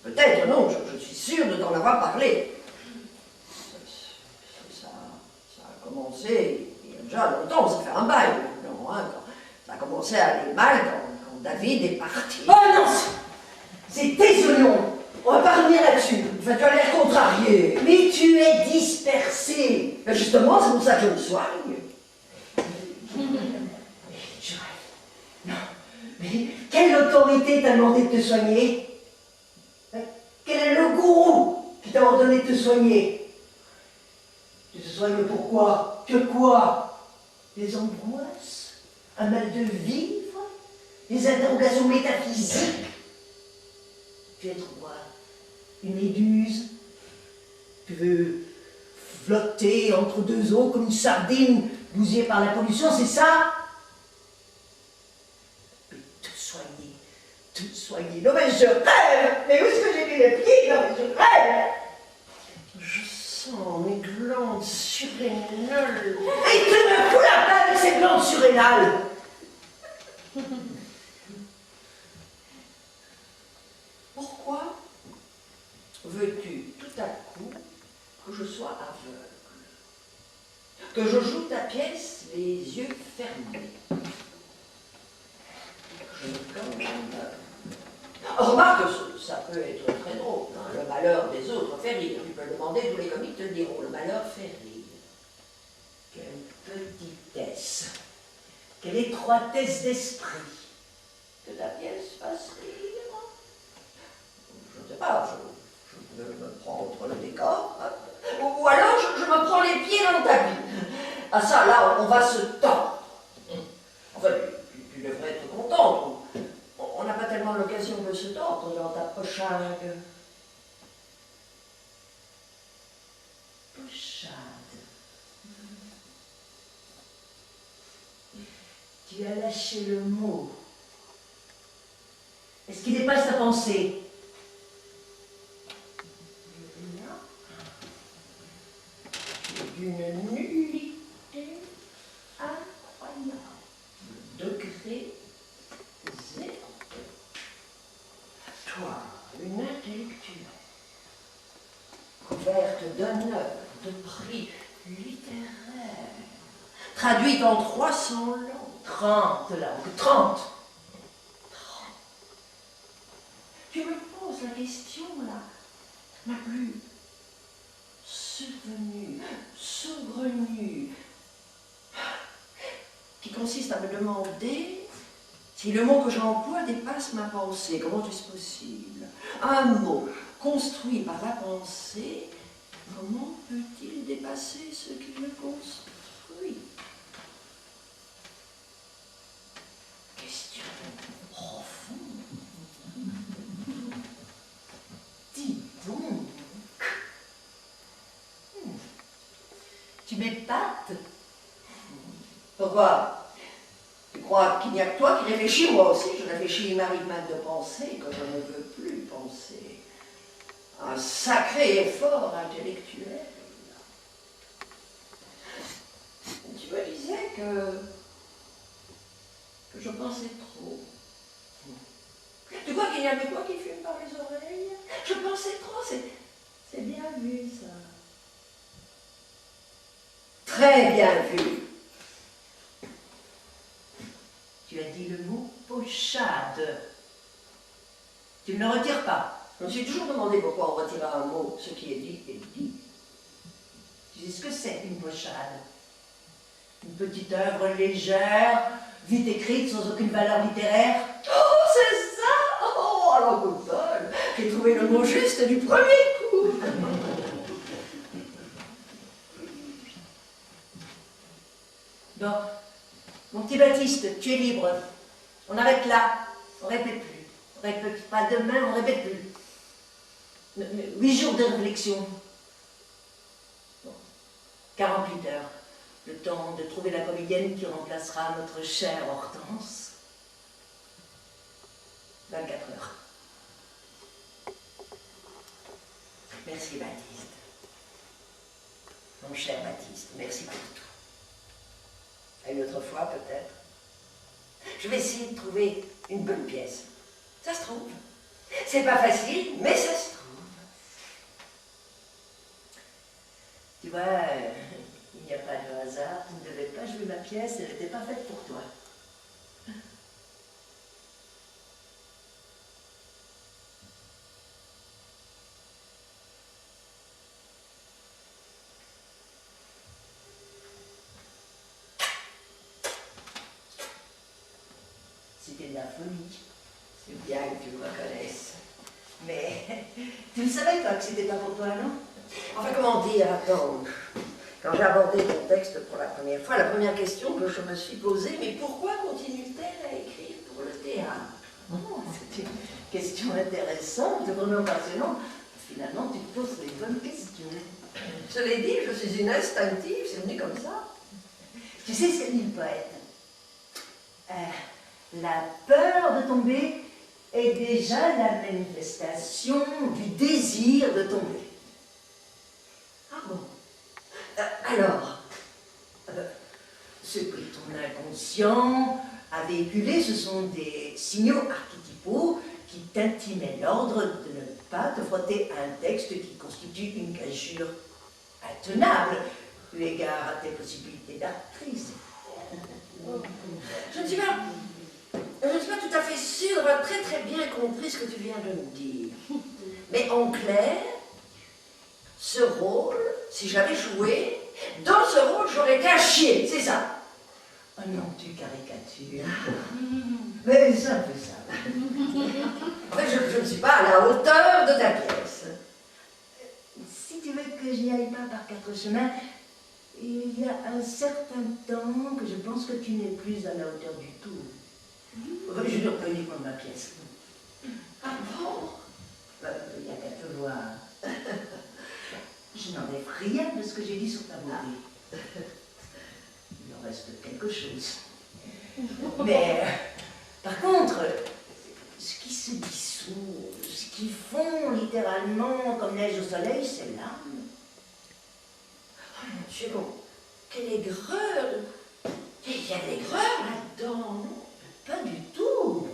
Peut-être, non, je suis sûre de t'en avoir parlé. Ça a commencé, il y a déjà longtemps, ça fait un bail maintenant, hein, ça a commencé à aller mal quand David est parti.
Oh non! C'est tes oignons! On va pas revenir là-dessus.
Enfin, tu as l'air contrarié.
Mais tu es dispersé.
Mais justement, c'est pour ça que je me soigne.
Je rêve. Non. Mais quelle autorité t'a demandé de te soigner? Quel est le gourou qui t'a ordonné de te soigner? Tu te soignes pourquoi? Que quoi? Des angoisses? Un mal de vivre? Des interrogations métaphysiques? Tu es quoi? Une méduse? Tu veux flotter entre deux eaux comme une sardine bousillée par la pollution, c'est ça? Mais te soigner, non mais je rêve! Mais où est-ce que j'ai mis les pieds? Non mais je rêve!
Je sens mes glandes surrénales.
Et tu me fous la paix avec ces glandes surrénales!
Pourquoi veux-tu tout à coup que je sois aveugle? Que je joue ta pièce les yeux fermés? Que je me cogne en œuvre? Remarque que ça peut être très drôle, hein. Le malheur des autres fait rire. Tu peux le demander, tous les comiques te le diront. Le malheur fait rire.
Quelle petitesse! Quelle étroitesse d'esprit!
Que ta pièce fasse rire? Je ne sais pas, je me prends entre le décor. Hein. Ou alors je me prends les pieds dans le tapis. Ah ça, là, on va se tendre. Enfin, tu devrais être contente. On n'a pas tellement l'occasion de se tendre dans ta pochade.
Pochade. Tu as lâché le mot. Est-ce qu'il dépasse ta pensée?
D'une nullité incroyable. Degré zéro. Toi, une intellectuelle, couverte d'honneur, de prix littéraire, traduite en 300 langues.
30 langues, 30!
Tu me poses la question, là, la plus saugrenue, qui consiste à me demander si le mot que j'emploie dépasse ma pensée. Comment est-ce possible? Un mot construit par la pensée, comment peut-il dépasser ce qui le construit? Question profonde.
Dis donc! Tu m'épates?
Pourquoi? Tu crois qu'il n'y a que toi qui réfléchis? Moi aussi, je réfléchis. Il m'arrive même de penser que je ne veux plus penser. Un sacré effort intellectuel. Tu me disais que Je pensais trop. Tu crois qu'il n'y a que toi qui fume par les oreilles? Je pensais trop, c'est bien vu, ça. Très bien vu.
Tu as dit le mot pochade. Tu ne le retires pas.
Je me suis toujours demandé pourquoi on retira un mot. Ce qui est dit est dit.
Tu sais ce que c'est une pochade? Une petite œuvre légère, vite écrite, sans aucune valeur littéraire.
Oh, c'est ça! Oh, alors coupable, j'ai trouvé le mot juste du premier coup.
Bon, mon petit Baptiste, tu es libre. On arrête là. On répète plus. On répète pas demain, on répète plus. 8 jours de réflexion. Bon. 48 heures. Le temps de trouver la comédienne qui remplacera notre chère Hortense. 24 heures. Merci Baptiste. Mon cher Baptiste, merci pour tout.
Une autre fois, peut-être. Je vais essayer de trouver une bonne pièce. Ça se trouve. C'est pas facile, mais ça se trouve.
Tu vois, il n'y a pas de hasard. Tu ne devais pas jouer ma pièce, elle n'était pas faite pour toi. C'était de la folie.
C'est bien que tu me reconnaisses.
Mais tu ne savais pas que c'était pas pour toi, non?
Enfin, comment dire, attends. Quand j'ai abordé ton texte pour la première fois, la première question que je me suis posée, mais pourquoi continue-t-elle à écrire pour le théâtre?
Oh, c'est une question intéressante, vraiment passionnante. Finalement, tu te poses les bonnes questions.
Je l'ai dit, je suis une instinctive, c'est venu comme ça.
Tu sais ce qu'a dit le poète? La peur de tomber est déjà la manifestation du désir de tomber.
Ah bon? Alors,
Ce que ton inconscient a véhiculé, ce sont des signaux archétypaux qui t'intimaient l'ordre de ne pas te frotter à un texte qui constitue une gageure intenable eu égard à tes possibilités d'actrice.
je ne suis pas tout à fait sûre d'avoir très très bien compris ce que tu viens de me dire. Mais en clair, ce rôle, si j'avais joué, dans ce rôle, j'aurais été à chier, c'est ça.
Oh non, tu caricatures. Mais c'est un peu ça.
En fait, je ne suis pas à la hauteur de ta pièce.
Si tu veux que je n'y aille pas par 4 chemins, il y a un certain temps que je pense que tu n'es plus à la hauteur du tout. Je ne peux uniquement de ma pièce.
Ah bon?
Il n'y a qu'à te voir. Je n'enlève rien de ce que j'ai dit sur ta beauté. Il en reste quelque chose. Mais, par contre, ce qui se dissout, ce qui fond littéralement comme neige au soleil, c'est l'âme.
Oh mon Dieu, bon, quelle aigreur! Il y a de l'aigreur là-dedans, non?
Pas du tout.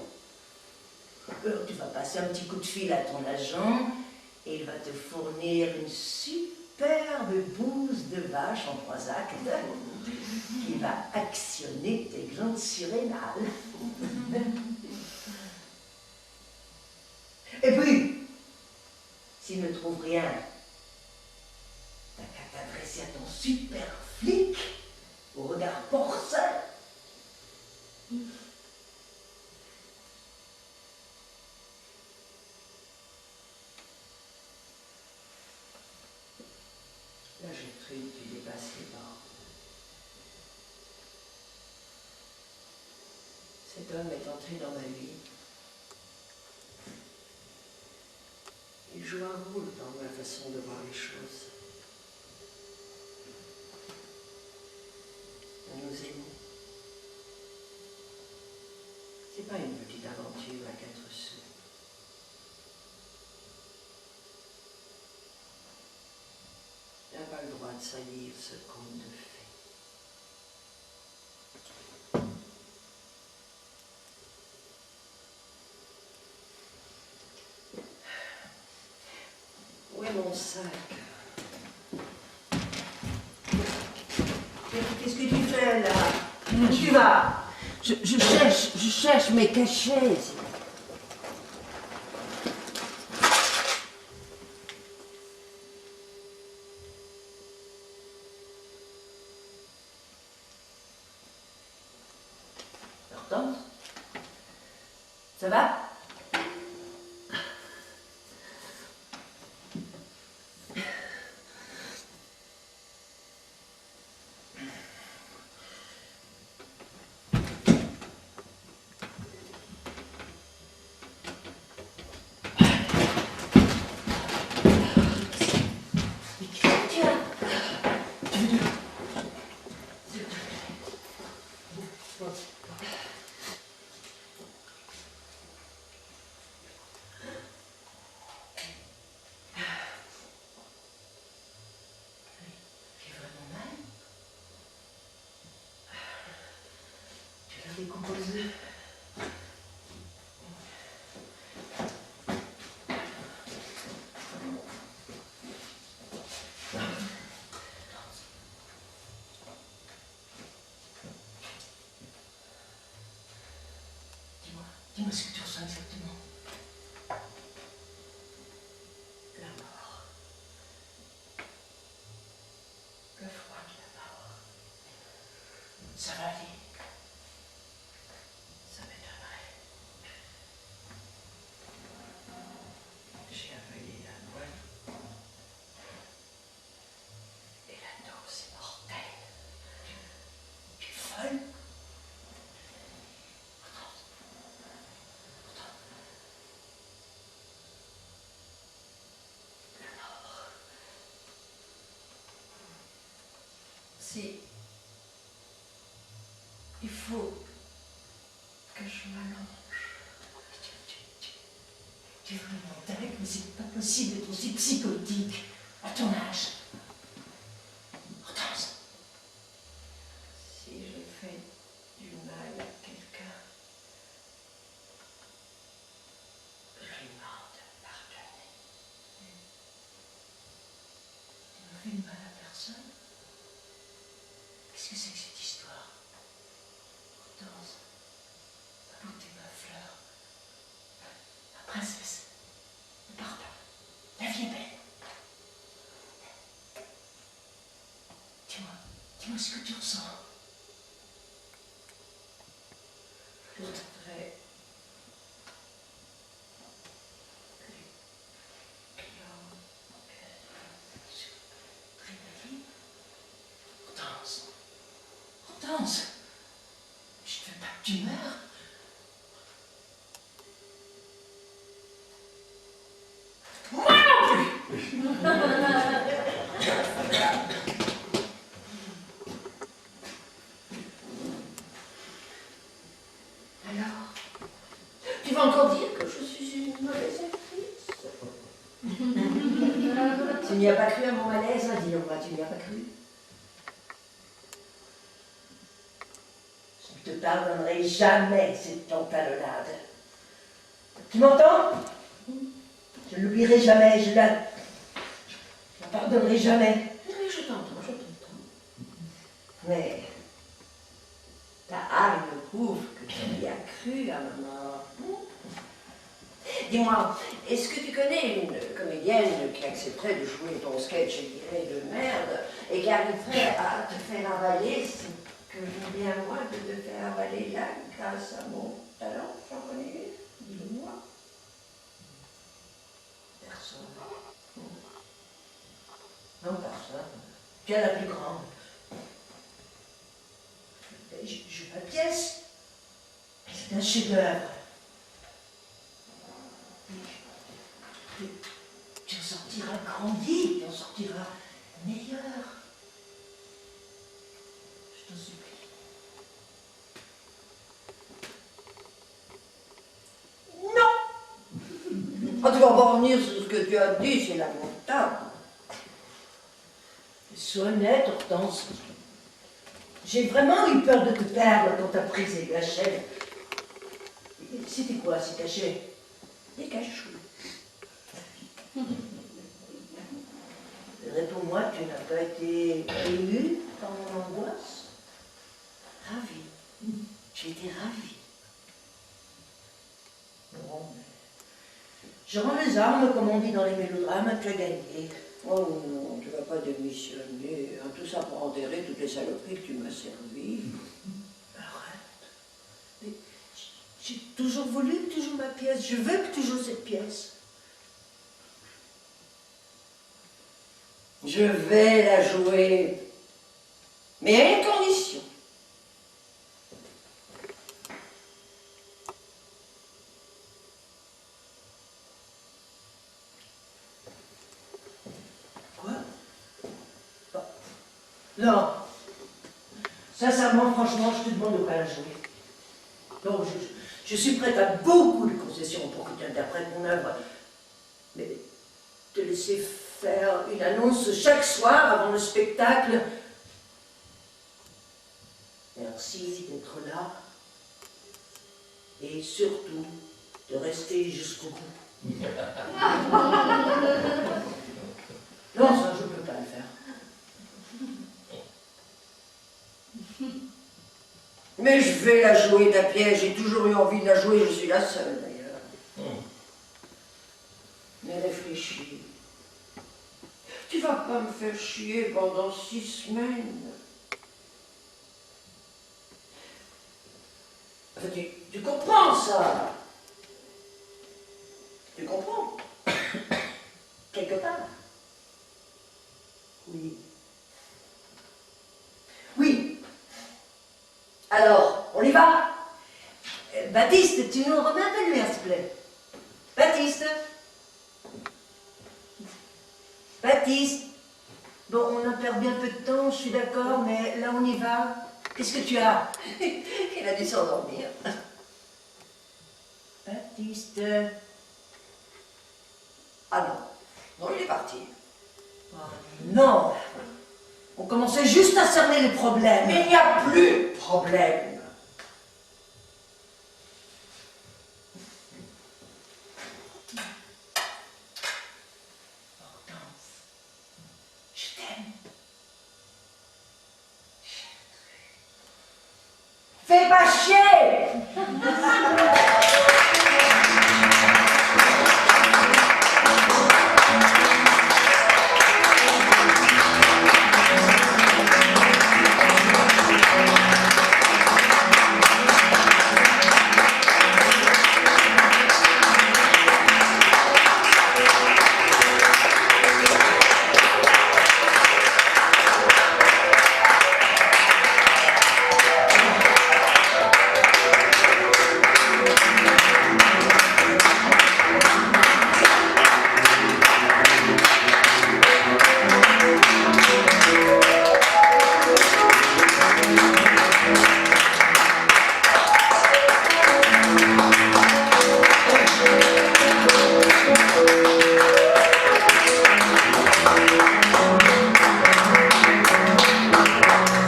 Tu vas passer un petit coup de fil à ton agent et il va te fournir une superbe bouse de vache en 3 actes qui va actionner tes glandes surrénales. Et puis, s'il ne trouve rien, t'as qu'à t'adresser à ton super flic au regard porcin.
Là, j'ai cru que tu dépassais les bornes. Cet homme est entré dans ma vie. Il joue un rôle dans ma façon de voir les choses. Nous nous aimons. C'est pas une petite aventure à 4 sous. Il n'a pas le droit de salir ce conte de fées. sac. Qu'est-ce que tu fais là? Où tu vas?
Je cherche mes cachets.
Hortense, ça va? Décomposé. Dis-moi ce que tu ressens exactement. La mort. Le froid de la mort. Ça va aller. Ça m'étonnerait. J'ai avalé la moelle. Et la dose est mortelle. Tu es folle?
Si. Il faut que je m'allonge.
Tu es vraiment dingue, mais c'est pas possible d'être aussi psychotique à ton âge. Hortense.
Si je fais du mal à quelqu'un, je lui demande de me pardonner.
Tu ne fais de mal à personne? Qu'est-ce que c'est que cette histoire? Hortense, t'as goûté ma fleur. Ma princesse, le pardon. La vie est belle. Dis-moi ce que tu ressens.
Je voudrais que les clients
Trémaline? Hortense. Hortense. Je ne veux pas que tu meurs.
Alors, tu vas encore dire que je suis une mauvaise actrice? Tu n'y as pas cru à mon malaise, hein, dis donc, tu n'y as pas cru?
Je ne te pardonnerai jamais cette pantalonnade. Tu m'entends? Je ne l'oublierai jamais, je la pardonnerai jamais.
Oui, je t'entends, je t'entends.
Mais
Ta âme prouve que tu y as cru à ma mort. Dis-moi, est-ce que tu connais une comédienne qui accepterait de jouer ton sketch, je dirais, de merde, et qui arriverait à te faire avaler ce que je viens moi de te faire avaler là, grâce à mon talent? J'en connais une? Dis-moi.
personne. Non, personne. Tu es la plus grande. Je joue ma pièce. C'est un chef-d'œuvre. Tu en sortiras grandi, tu en sortiras meilleur. Je t'en supplie.
Non! Ah, tu vas pas revenir sur ce que tu as dit, c'est lamentable.
Sois honnête, Hortense. J'ai vraiment eu peur de te perdre quand t'as pris ces gâchettes. C'était quoi ces cachets?
Des cachous.
réponds-moi, tu n'as pas été émue par mon angoisse?
Ravie. J'étais ravie.
Bon, mais je rends les armes, comme on dit dans les mélodrames, tu as gagné.
Oh non, tu vas pas démissionner. Hein, tout ça pour enterrer toutes les saloperies que tu m'as servies.
Arrête. Mais j'ai toujours voulu que tu joues ma pièce. Je veux que tu joues cette pièce.
Je vais la jouer, mais à une condition.
Quoi? Non. Sincèrement, franchement, je te demande de pas la jouer. Non, je suis prête à beaucoup de concessions pour que tu interprètes mon œuvre. Mais te laisser faire une annonce chaque soir avant le spectacle. Merci d'être là. Et surtout, de rester jusqu'au bout. Non, ça, je ne peux pas le faire.
Mais je vais la jouer, ta pièce. J'ai toujours eu envie de la jouer, je suis la seule d'ailleurs. Mais réfléchis. Tu vas pas me faire chier pendant 6 semaines. Enfin, tu comprends ça? Tu comprends? Quelque part.
Oui. Oui.
Alors, on y va?
Baptiste, tu nous remets un peu de lumière, s'il te plaît. Baptiste. Baptiste. Bon, on en perd bien peu de temps, je suis d'accord, mais là on y va. Qu'est-ce que tu as?
Il a dû s'endormir.
Baptiste.
Ah non. Non, il est parti.
Oh, non. On commençait juste à cerner les problèmes.
Mais il n'y a plus de problème.